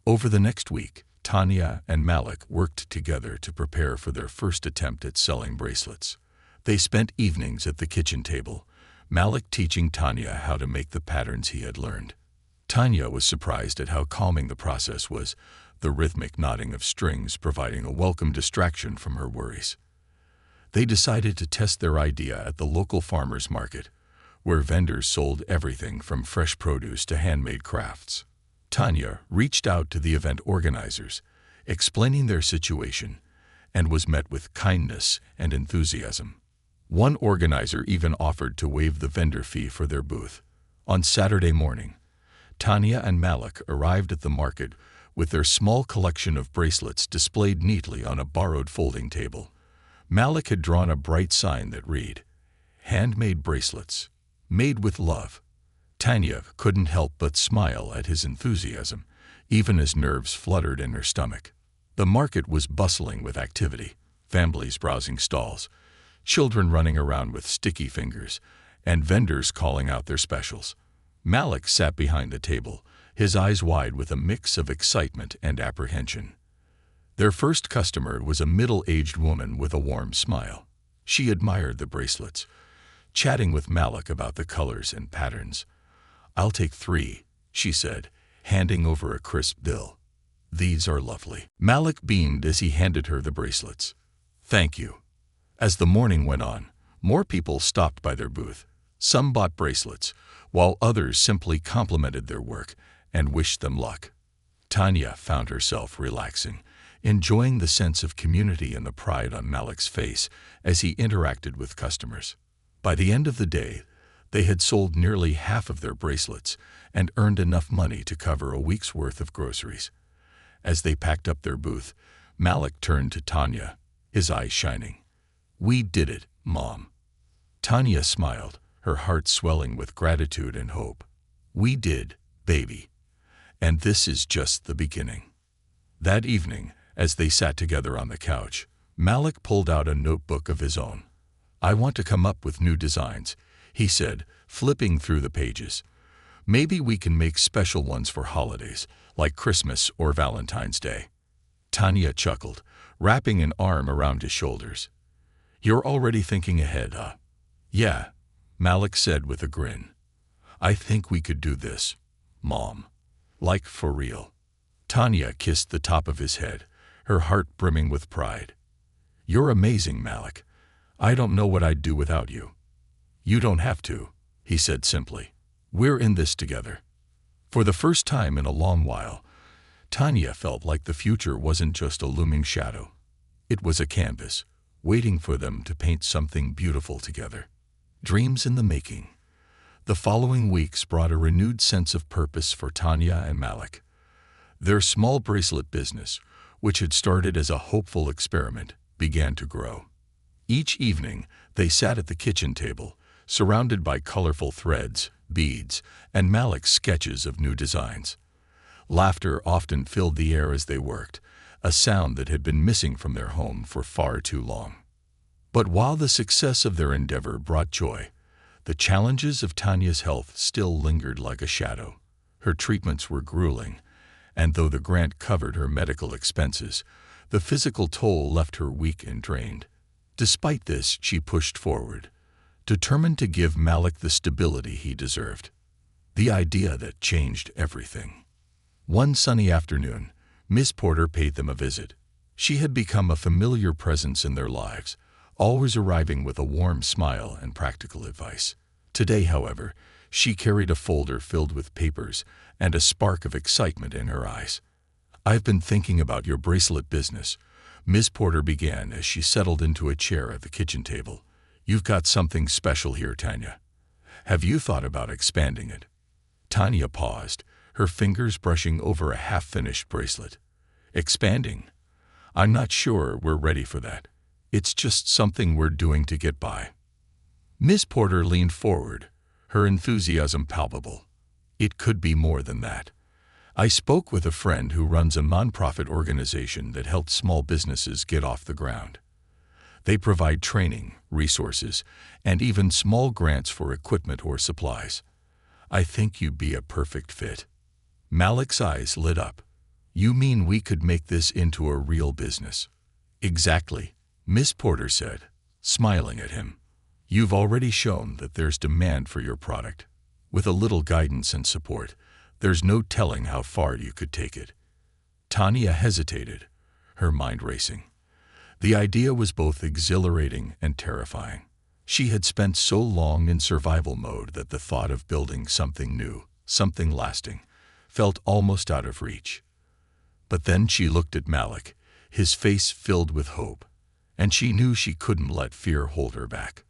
Over the next week, Tanya and Malik worked together to prepare for their first attempt at selling bracelets. They spent evenings at the kitchen table, Malik teaching Tanya how to make the patterns he had learned. Tanya was surprised at how calming the process was, the rhythmic knotting of strings providing a welcome distraction from her worries. They decided to test their idea at the local farmers market, where vendors sold everything from fresh produce to handmade crafts. Tanya reached out to the event organizers, explaining their situation, and was met with kindness and enthusiasm. One organizer even offered to waive the vendor fee for their booth. On Saturday morning, Tanya and Malik arrived at the market with their small collection of bracelets displayed neatly on a borrowed folding table. Malik had drawn a bright sign that read, "Handmade bracelets, made with love." Tanya couldn't help but smile at his enthusiasm, even as nerves fluttered in her stomach. The market was bustling with activity, families browsing stalls, children running around with sticky fingers, and vendors calling out their specials. Malik sat behind the table, his eyes wide with a mix of excitement and apprehension. Their first customer was a middle-aged woman with a warm smile. She admired the bracelets, chatting with Malik about the colors and patterns. "I'll take 3, she said, handing over a crisp bill. "These are lovely." Malik beamed as he handed her the bracelets. "Thank you." As the morning went on, more people stopped by their booth. Some bought bracelets, while others simply complimented their work and wished them luck. Tanya found herself relaxing, enjoying the sense of community and the pride on Malik's face as he interacted with customers. By the end of the day, they had sold nearly half of their bracelets and earned enough money to cover a week's worth of groceries. As they packed up their booth, Malik turned to Tanya, his eyes shining. "We did it, Mom." Tanya smiled, her heart swelling with gratitude and hope. "We did, baby. And this is just the beginning." That evening, as they sat together on the couch, Malik pulled out a notebook of his own. "I want to come up with new designs," he said, flipping through the pages. "Maybe we can make special ones for holidays, like Christmas or Valentine's Day." Tanya chuckled, wrapping an arm around his shoulders. "You're already thinking ahead, huh?" "Yeah," Malik said with a grin. "I think we could do this, Mom. Like for real." Tanya kissed the top of his head, her heart brimming with pride. "You're amazing, Malik. I don't know what I'd do without you." "You don't have to," he said simply. "We're in this together." For the first time in a long while, Tanya felt like the future wasn't just a looming shadow. It was a canvas, waiting for them to paint something beautiful together. Dreams in the making. The following weeks brought a renewed sense of purpose for Tanya and Malik. Their small bracelet business, which had started as a hopeful experiment, began to grow. Each evening, they sat at the kitchen table, surrounded by colorful threads, beads, and Malik's sketches of new designs. Laughter often filled the air as they worked, a sound that had been missing from their home for far too long. But while the success of their endeavor brought joy, the challenges of Tanya's health still lingered like a shadow. Her treatments were grueling, and though the grant covered her medical expenses, the physical toll left her weak and drained. Despite this, she pushed forward, determined to give Malik the stability he deserved. The idea that changed everything. One sunny afternoon, Miss Porter paid them a visit. She had become a familiar presence in their lives, always arriving with a warm smile and practical advice. Today, however, she carried a folder filled with papers and a spark of excitement in her eyes. "I've been thinking about your bracelet business," Miss Porter began as she settled into a chair at the kitchen table. "You've got something special here, Tanya. Have you thought about expanding it?" Tanya paused, her fingers brushing over a half-finished bracelet. "Expanding? I'm not sure we're ready for that. It's just something we're doing to get by." Miss Porter leaned forward, her enthusiasm palpable. "It could be more than that. I spoke with a friend who runs a nonprofit organization that helps small businesses get off the ground. They provide training, resources, and even small grants for equipment or supplies. I think you'd be a perfect fit." Malik's eyes lit up. "You mean we could make this into a real business?" "Exactly," Miss Porter said, smiling at him. "You've already shown that there's demand for your product. With a little guidance and support, there's no telling how far you could take it." Tanya hesitated, her mind racing. The idea was both exhilarating and terrifying. She had spent so long in survival mode that the thought of building something new, something lasting, felt almost out of reach. But then she looked at Malik, his face filled with hope, and she knew she couldn't let fear hold her back.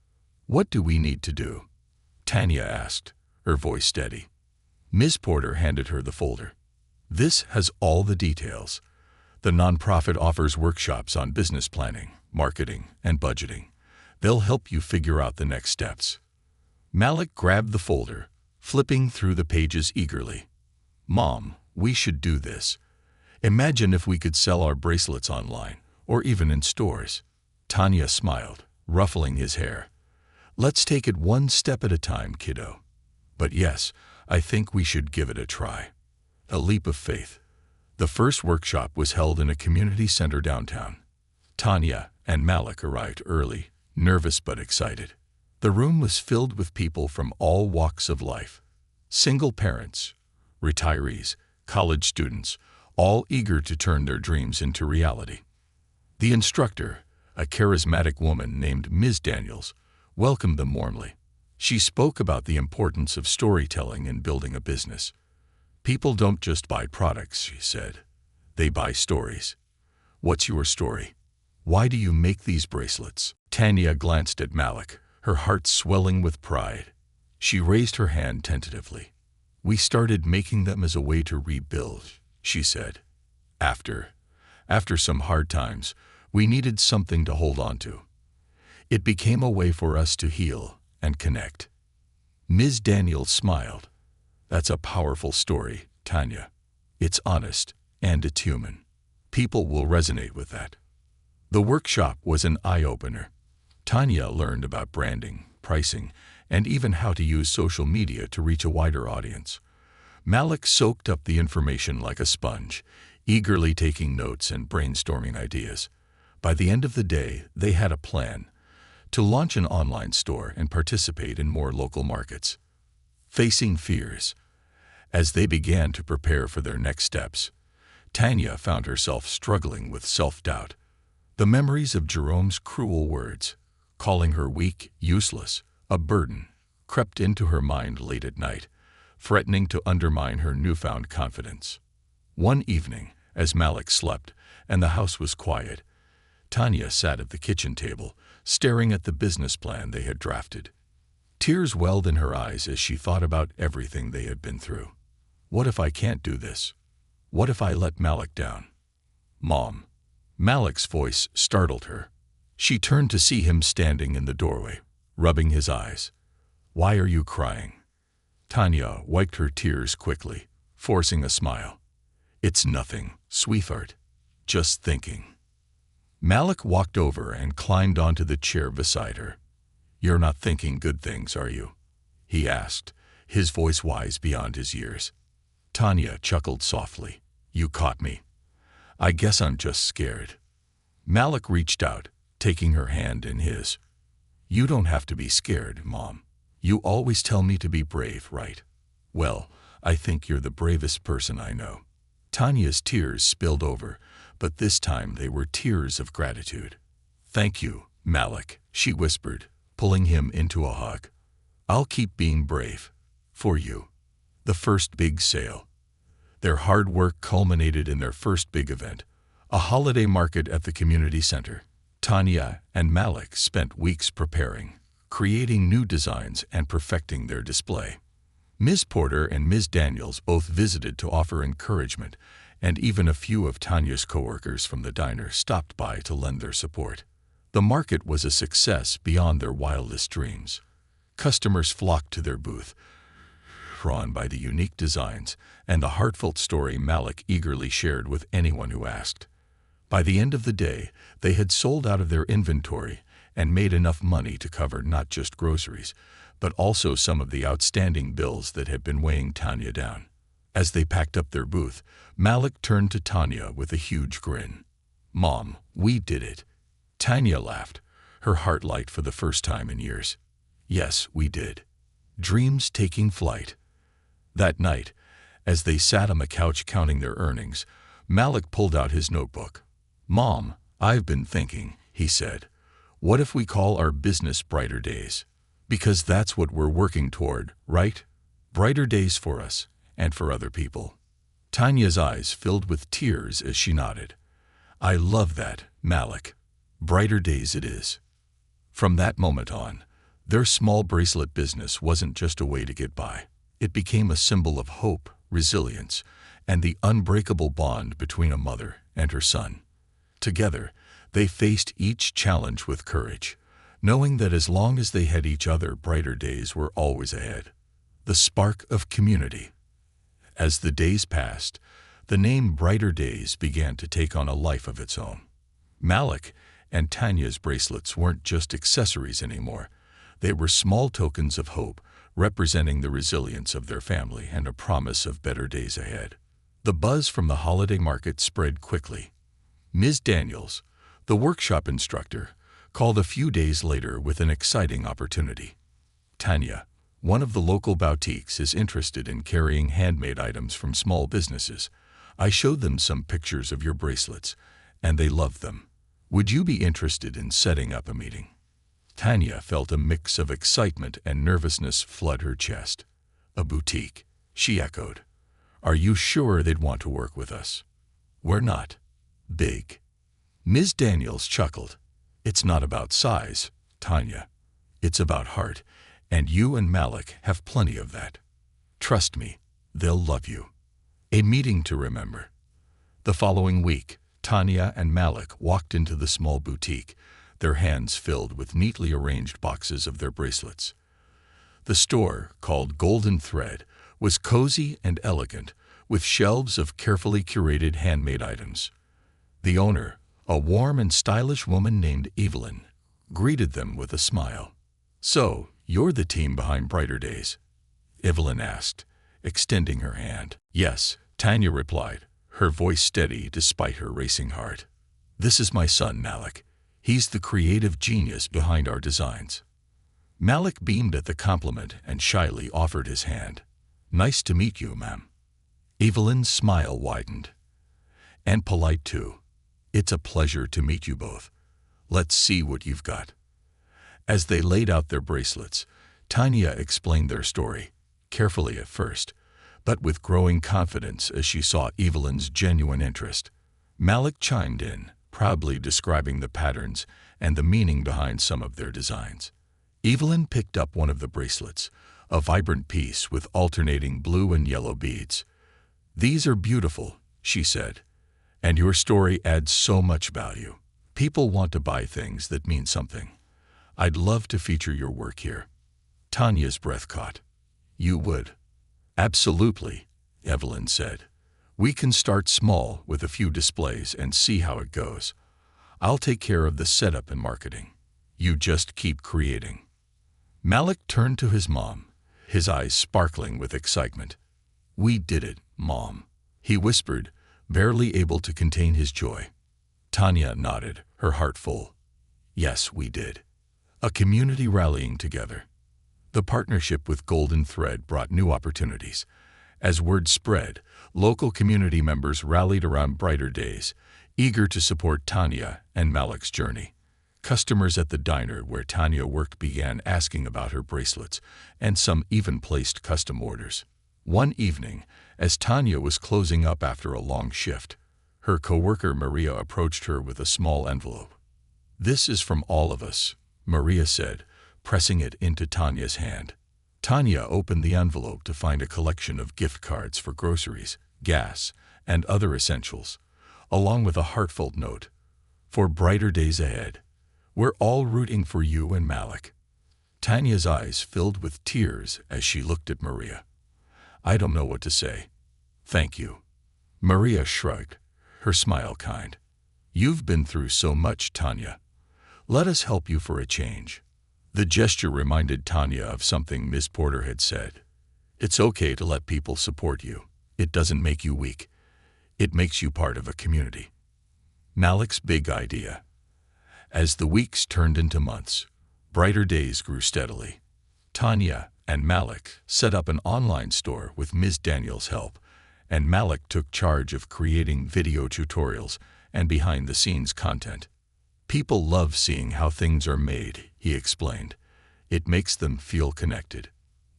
"What do we need to do?" Tanya asked, her voice steady. Miss Porter handed her the folder. "This has all the details. The nonprofit offers workshops on business planning, marketing, and budgeting. They'll help you figure out the next steps." Malik grabbed the folder, flipping through the pages eagerly. "Mom, we should do this. Imagine if we could sell our bracelets online, or even in stores." Tanya smiled, ruffling his hair. "Let's take it one step at a time, kiddo. But yes, I think we should give it a try." A leap of faith. The first workshop was held in a community center downtown. Tanya and Malik arrived early, nervous but excited. The room was filled with people from all walks of life. Single parents, retirees, college students, all eager to turn their dreams into reality. The instructor, a charismatic woman named Ms. Daniels, welcomed them warmly. She spoke about the importance of storytelling in building a business. "People don't just buy products," she said. "They buy stories. What's your story? Why do you make these bracelets?" Tanya glanced at Malik, her heart swelling with pride. She raised her hand tentatively. "We started making them as a way to rebuild," she said. After some hard times, we needed something to hold on to. It became a way for us to heal and connect." Ms. Daniels smiled. "That's a powerful story, Tanya. It's honest, and it's human. People will resonate with that." The workshop was an eye-opener. Tanya learned about branding, pricing, and even how to use social media to reach a wider audience. Malik soaked up the information like a sponge, eagerly taking notes and brainstorming ideas. By the end of the day, they had a plan: to launch an online store and participate in more local markets. Facing fears. As they began to prepare for their next steps, Tanya found herself struggling with self-doubt. The memories of Jerome's cruel words, calling her weak, useless, a burden, crept into her mind late at night, threatening to undermine her newfound confidence. One evening, as Malik slept and the house was quiet, Tanya sat at the kitchen table, staring at the business plan they had drafted. Tears welled in her eyes as she thought about everything they had been through. "What if I can't do this? What if I let Malik down?" "Mom." Malik's voice startled her. She turned to see him standing in the doorway, rubbing his eyes. Why are you crying? Tanya wiped her tears quickly, forcing a smile. It's nothing, sweetheart. Just thinking. Malik walked over and climbed onto the chair beside her. You're not thinking good things, are you? He asked, his voice wise beyond his years. Tanya chuckled softly. You caught me. I guess I'm just scared. Malik reached out, taking her hand in his. You don't have to be scared, Mom. You always tell me to be brave, right? Well, I think you're the bravest person I know. Tanya's tears spilled over, but this time they were tears of gratitude. Thank you, Malik, she whispered, pulling him into a hug. I'll keep being brave. For you. The first big sale. Their hard work culminated in their first big event, a holiday market at the community center. Tanya and Malik spent weeks preparing, creating new designs and perfecting their display. Ms. Porter and Ms. Daniels both visited to offer encouragement, and even a few of Tanya's coworkers from the diner stopped by to lend their support. The market was a success beyond their wildest dreams. Customers flocked to their booth, drawn by the unique designs and the heartfelt story Malik eagerly shared with anyone who asked. By the end of the day, they had sold out of their inventory and made enough money to cover not just groceries, but also some of the outstanding bills that had been weighing Tanya down. As they packed up their booth, Malik turned to Tanya with a huge grin. Mom, we did it. Tanya laughed, her heart light for the first time in years. Yes, we did. Dreams taking flight. That night, as they sat on the couch counting their earnings, Malik pulled out his notebook. Mom, I've been thinking, he said. What if we call our business Brighter Days? Because that's what we're working toward, right? Brighter days for us and for other people. Tanya's eyes filled with tears as she nodded. I love that, Malik. Brighter days it is. From that moment on, their small bracelet business wasn't just a way to get by. It became a symbol of hope, resilience, and the unbreakable bond between a mother and her son. Together, they faced each challenge with courage, knowing that as long as they had each other, brighter days were always ahead. The spark of community. As the days passed, the name Brighter Days began to take on a life of its own. Malik and Tanya's bracelets weren't just accessories anymore. They were small tokens of hope, representing the resilience of their family and a promise of better days ahead. The buzz from the holiday market spread quickly. Ms. Daniels, the workshop instructor, called a few days later with an exciting opportunity. Tanya, one of the local boutiques, is interested in carrying handmade items from small businesses. I showed them some pictures of your bracelets, and they loved them. Would you be interested in setting up a meeting? Tanya felt a mix of excitement and nervousness flood her chest. A boutique, she echoed. Are you sure they'd want to work with us? We're not big. Ms. Daniels chuckled. It's not about size, Tanya. It's about heart, and you and Malik have plenty of that. Trust me, they'll love you. A meeting to remember. The following week, Tanya and Malik walked into the small boutique, their hands filled with neatly arranged boxes of their bracelets. The store, called Golden Thread, was cozy and elegant, with shelves of carefully curated handmade items. The owner, a warm and stylish woman named Evelyn, greeted them with a smile. So, you're the team behind Brighter Days? Evelyn asked, extending her hand. Yes, Tanya replied, her voice steady despite her racing heart. This is my son, Malik. He's the creative genius behind our designs. Malik beamed at the compliment and shyly offered his hand. Nice to meet you, ma'am. Evelyn's smile widened. And polite too. It's a pleasure to meet you both. Let's see what you've got. As they laid out their bracelets, Tanya explained their story, carefully at first, but with growing confidence as she saw Evelyn's genuine interest. Malik chimed in, proudly describing the patterns and the meaning behind some of their designs. Evelyn picked up one of the bracelets, a vibrant piece with alternating blue and yellow beads. These are beautiful, she said, and your story adds so much value. People want to buy things that mean something. I'd love to feature your work here. Tanya's breath caught. You would? Absolutely, Evelyn said. We can start small with a few displays and see how it goes. I'll take care of the setup and marketing. You just keep creating. Malik turned to his mom, his eyes sparkling with excitement. We did it, Mom, he whispered, barely able to contain his joy. Tanya nodded, her heart full. Yes, we did. A community rallying together. The partnership with Golden Thread brought new opportunities. As word spread, local community members rallied around Brighter Days, eager to support Tanya and Malik's journey. Customers at the diner where Tanya worked began asking about her bracelets, and some even placed custom orders. One evening, as Tanya was closing up after a long shift, her coworker Maria approached her with a small envelope. This is from all of us, Maria said, pressing it into Tanya's hand. Tanya opened the envelope to find a collection of gift cards for groceries, gas, and other essentials, along with a heartfelt note. For brighter days ahead. We're all rooting for you and Malik. Tanya's eyes filled with tears as she looked at Maria. I don't know what to say. Thank you. Maria shrugged, her smile kind. You've been through so much, Tanya. Let us help you for a change. The gesture reminded Tanya of something Ms. Porter had said. It's okay to let people support you. It doesn't make you weak. It makes you part of a community. Malik's big idea. As the weeks turned into months, Brighter Days grew steadily. Tanya and Malik set up an online store with Ms. Daniels' help, and Malik took charge of creating video tutorials and behind-the-scenes content. People love seeing how things are made, he explained. It makes them feel connected.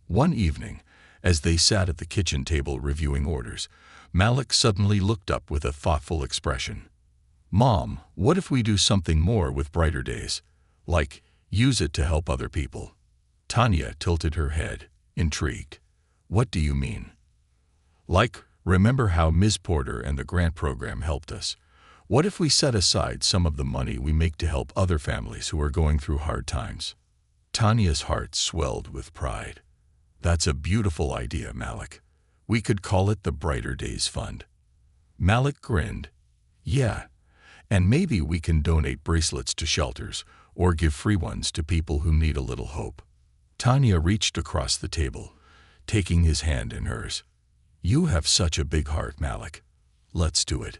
One evening, as they sat at the kitchen table reviewing orders, Malik suddenly looked up with a thoughtful expression. Mom, what if we do something more with Brighter Days? Like, use it to help other people. Tanya tilted her head, intrigued. What do you mean? Like, remember how Ms. Porter and the grant program helped us? What if we set aside some of the money we make to help other families who are going through hard times? Tanya's heart swelled with pride. That's a beautiful idea, Malik. We could call it the Brighter Days Fund. Malik grinned. Yeah. And maybe we can donate bracelets to shelters or give free ones to people who need a little hope. Tanya reached across the table, taking his hand in hers. You have such a big heart, Malik. Let's do it.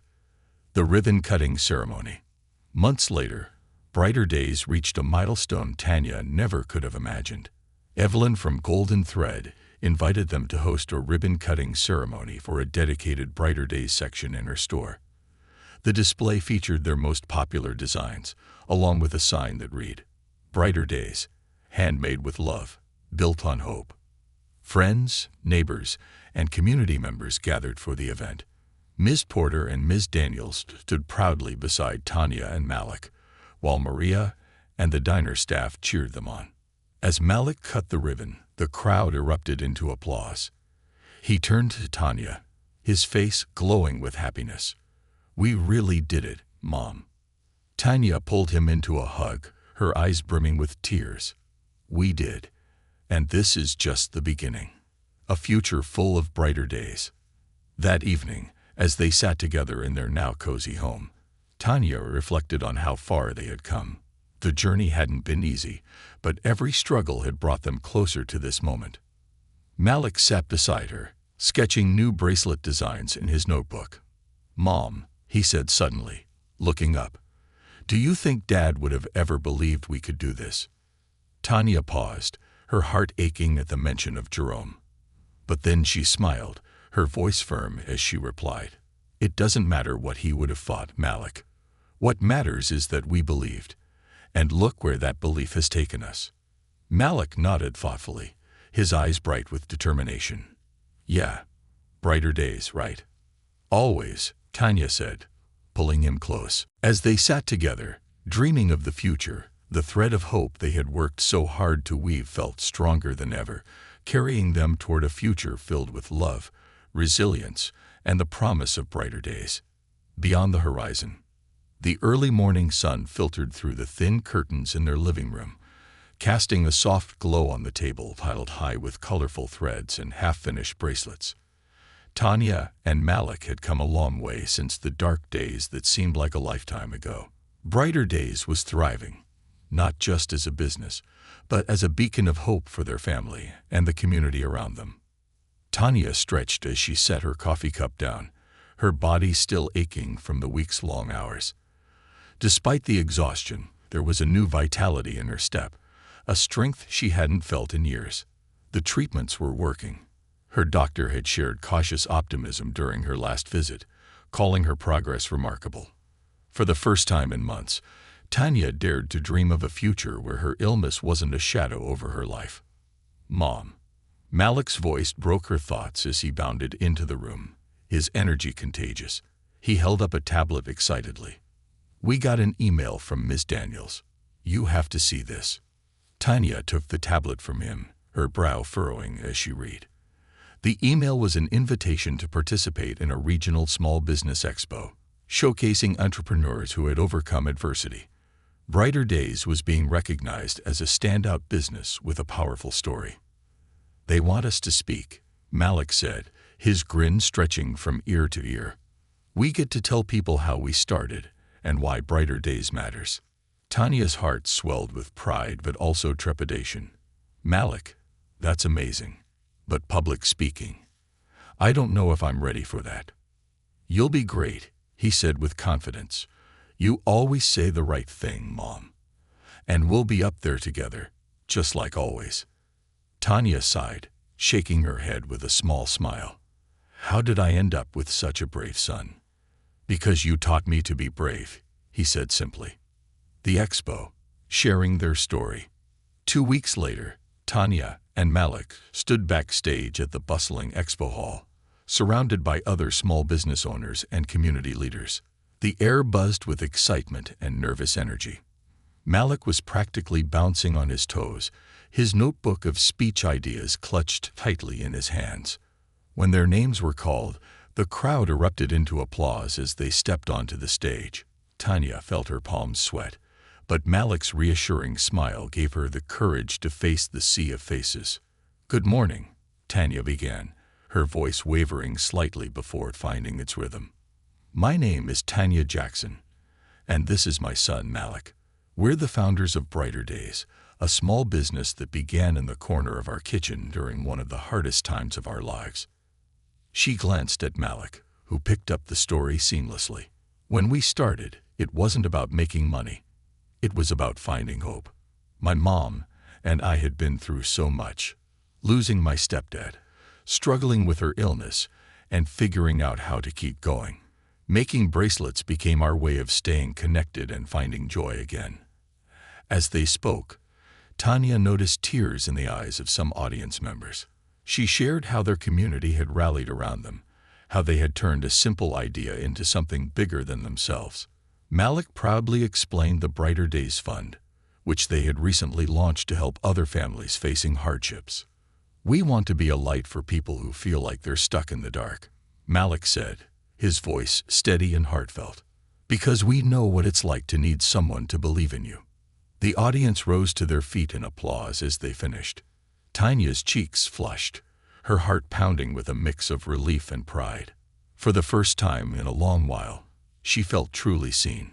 The ribbon-cutting ceremony. Months later, Brighter Days reached a milestone Tanya never could have imagined. Evelyn from Golden Thread invited them to host a ribbon-cutting ceremony for a dedicated Brighter Days section in her store. The display featured their most popular designs, along with a sign that read, Brighter Days, handmade with love, built on hope. Friends, neighbors, and community members gathered for the event. Ms. Porter and Ms. Daniels stood proudly beside Tanya and Malik, while Maria and the diner staff cheered them on. As Malik cut the ribbon, the crowd erupted into applause. He turned to Tanya, his face glowing with happiness. We really did it, Mom. Tanya pulled him into a hug, her eyes brimming with tears. We did. And this is just the beginning. A future full of brighter days. That evening, as they sat together in their now cozy home, Tanya reflected on how far they had come. The journey hadn't been easy, but every struggle had brought them closer to this moment. Malik sat beside her, sketching new bracelet designs in his notebook. Mom, he said suddenly, looking up, do you think Dad would have ever believed we could do this? Tanya paused, her heart aching at the mention of Jerome. But then she smiled, her voice firm as she replied, It doesn't matter what he would have thought, Malik. What matters is that we believed. And look where that belief has taken us. Malik nodded thoughtfully, his eyes bright with determination. Yeah, brighter days, right? Always, Tanya said, pulling him close. As they sat together, dreaming of the future, the thread of hope they had worked so hard to weave felt stronger than ever, carrying them toward a future filled with love, resilience, and the promise of brighter days. Beyond the horizon, the early morning sun filtered through the thin curtains in their living room, casting a soft glow on the table piled high with colorful threads and half-finished bracelets. Tanya and Malik had come a long way since the dark days that seemed like a lifetime ago. Brighter Days was thriving, not just as a business, but as a beacon of hope for their family and the community around them. Tanya stretched as she set her coffee cup down, her body still aching from the week's long hours. Despite the exhaustion, there was a new vitality in her step, a strength she hadn't felt in years. The treatments were working. Her doctor had shared cautious optimism during her last visit, calling her progress remarkable. For the first time in months, Tanya dared to dream of a future where her illness wasn't a shadow over her life. "Mom." Malik's voice broke her thoughts as he bounded into the room, his energy contagious. He held up a tablet excitedly. "We got an email from Miss Daniels. You have to see this." Tanya took the tablet from him, her brow furrowing as she read. The email was an invitation to participate in a regional small business expo, showcasing entrepreneurs who had overcome adversity. Brighter Days was being recognized as a standout business with a powerful story. "They want us to speak," Malik said, his grin stretching from ear to ear. "We get to tell people how we started and why Brighter Days matters." Tanya's heart swelled with pride but also trepidation. "Malik, that's amazing. But public speaking, I don't know if I'm ready for that." "You'll be great," he said with confidence. "You always say the right thing, Mom. And we'll be up there together, just like always." Tanya sighed, shaking her head with a small smile. "How did I end up with such a brave son?" "Because you taught me to be brave," he said simply. The expo, sharing their story. 2 weeks later, Tanya and Malik stood backstage at the bustling expo hall, surrounded by other small business owners and community leaders. The air buzzed with excitement and nervous energy. Malik was practically bouncing on his toes, his notebook of speech ideas clutched tightly in his hands. When their names were called, the crowd erupted into applause as they stepped onto the stage. Tanya felt her palms sweat, but Malik's reassuring smile gave her the courage to face the sea of faces. "Good morning," Tanya began, her voice wavering slightly before finding its rhythm. "My name is Tanya Jackson, and this is my son, Malik. We're the founders of Brighter Days, a small business that began in the corner of our kitchen during one of the hardest times of our lives." She glanced at Malik, who picked up the story seamlessly. "When we started, it wasn't about making money. It was about finding hope. My mom and I had been through so much, losing my stepdad, struggling with her illness, and figuring out how to keep going. Making bracelets became our way of staying connected and finding joy again." As they spoke, Tanya noticed tears in the eyes of some audience members. She shared how their community had rallied around them, how they had turned a simple idea into something bigger than themselves. Malik proudly explained the Brighter Days Fund, which they had recently launched to help other families facing hardships. "We want to be a light for people who feel like they're stuck in the dark," Malik said, his voice steady and heartfelt. "Because we know what it's like to need someone to believe in you." The audience rose to their feet in applause as they finished. Tanya's cheeks flushed, her heart pounding with a mix of relief and pride. For the first time in a long while, she felt truly seen,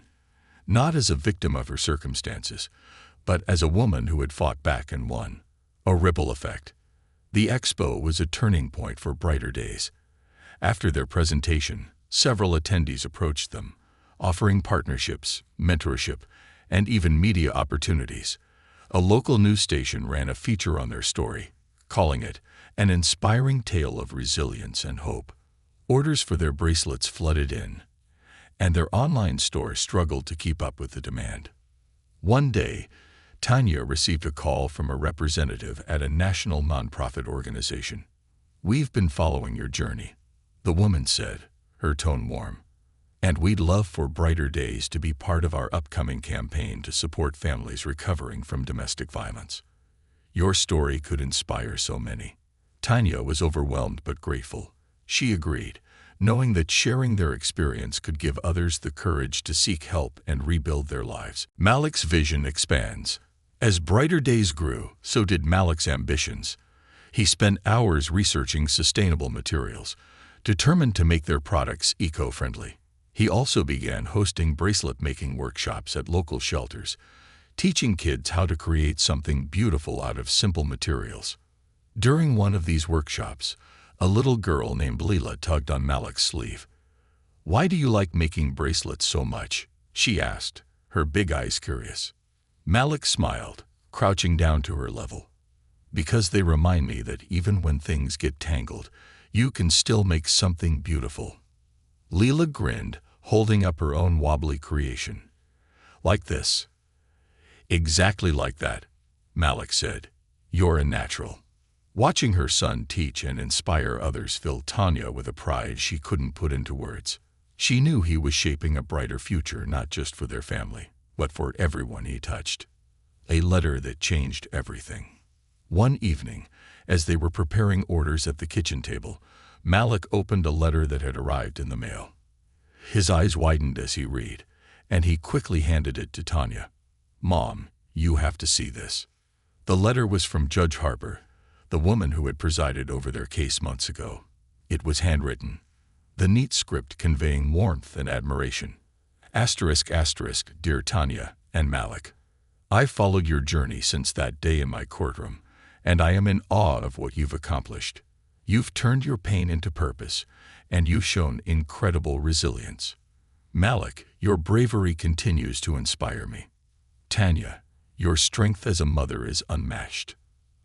not as a victim of her circumstances, but as a woman who had fought back and won. A ripple effect. The expo was a turning point for Brighter Days. After their presentation, several attendees approached them, offering partnerships, mentorship, and even media opportunities. A local news station ran a feature on their story, calling it an inspiring tale of resilience and hope. Orders for their bracelets flooded in, and their online store struggled to keep up with the demand. One day, Tanya received a call from a representative at a national nonprofit organization. "We've been following your journey," the woman said, her tone warm. "And we'd love for Brighter Days to be part of our upcoming campaign to support families recovering from domestic violence. Your story could inspire so many." Tanya was overwhelmed but grateful. She agreed, knowing that sharing their experience could give others the courage to seek help and rebuild their lives. Malik's vision expands. As brighter days grew, so did Malik's ambitions. He spent hours researching sustainable materials, determined to make their products eco-friendly. He also began hosting bracelet-making workshops at local shelters, teaching kids how to create something beautiful out of simple materials. During one of these workshops, a little girl named Leela tugged on Malik's sleeve. "Why do you like making bracelets so much?" she asked, her big eyes curious. Malik smiled, crouching down to her level. "Because they remind me that even when things get tangled, you can still make something beautiful." Leela grinned, holding up her own wobbly creation. "Like this." "Exactly like that," Malik said. "You're a natural." Watching her son teach and inspire others filled Tanya with a pride she couldn't put into words. She knew he was shaping a brighter future not just for their family, but for everyone he touched. A letter that changed everything. One evening, as they were preparing orders at the kitchen table, Malik opened a letter that had arrived in the mail. His eyes widened as he read, and he quickly handed it to Tanya. "Mom, you have to see this." The letter was from Judge Harper, the woman who had presided over their case months ago. It was handwritten, the neat script conveying warmth and admiration. ***, dear Tanya and Malik. I followed your journey since that day in my courtroom, and I am in awe of what you've accomplished. You've turned your pain into purpose, and you've shown incredible resilience. Malik, your bravery continues to inspire me. Tanya, your strength as a mother is unmatched.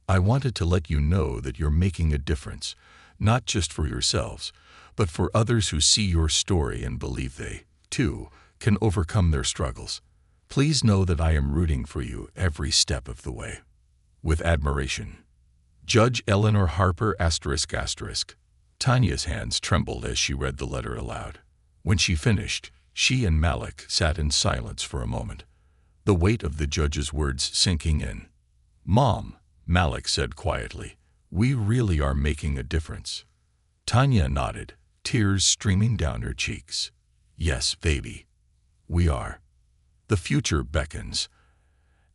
I wanted to let you know that you're making a difference, not just for yourselves, but for others who see your story and believe they, too, can overcome their struggles. Please know that I am rooting for you every step of the way. With admiration. Judge Eleanor Harper ***. Tanya's hands trembled as she read the letter aloud. When she finished, she and Malik sat in silence for a moment, the weight of the judge's words sinking in. "Mom," Malik said quietly, "we really are making a difference." Tanya nodded, tears streaming down her cheeks. "Yes, baby. We are." The future beckons.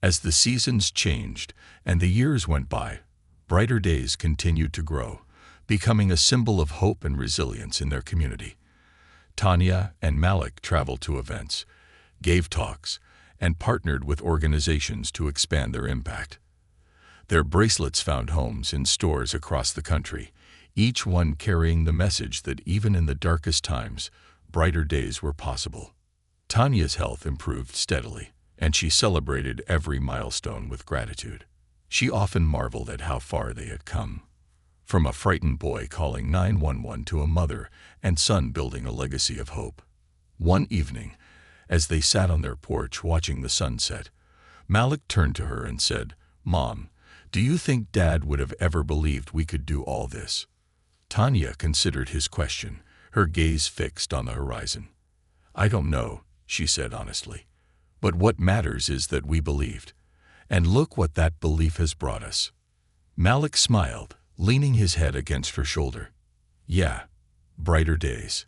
As the seasons changed and the years went by, brighter days continued to grow, becoming a symbol of hope and resilience in their community. Tanya and Malik traveled to events, gave talks, and partnered with organizations to expand their impact. Their bracelets found homes in stores across the country, each one carrying the message that even in the darkest times, brighter days were possible. Tanya's health improved steadily, and she celebrated every milestone with gratitude. She often marveled at how far they had come. From a frightened boy calling 911 to a mother and son building a legacy of hope. One evening, as they sat on their porch watching the sunset, Malik turned to her and said, "Mom, do you think Dad would have ever believed we could do all this?" Tanya considered his question, her gaze fixed on the horizon. "I don't know," she said honestly. "But what matters is that we believed. And look what that belief has brought us." Malik smiled, leaning his head against her shoulder. "Yeah, brighter days."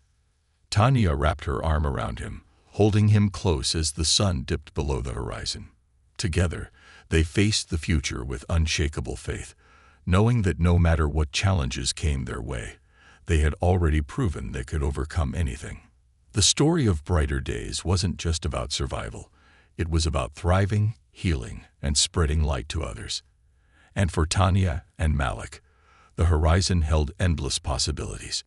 Tanya wrapped her arm around him, holding him close as the sun dipped below the horizon. Together, they faced the future with unshakable faith, knowing that no matter what challenges came their way, they had already proven they could overcome anything. The story of Brighter Days wasn't just about survival. It was about thriving, healing, and spreading light to others. And for Tanya and Malik, the horizon held endless possibilities.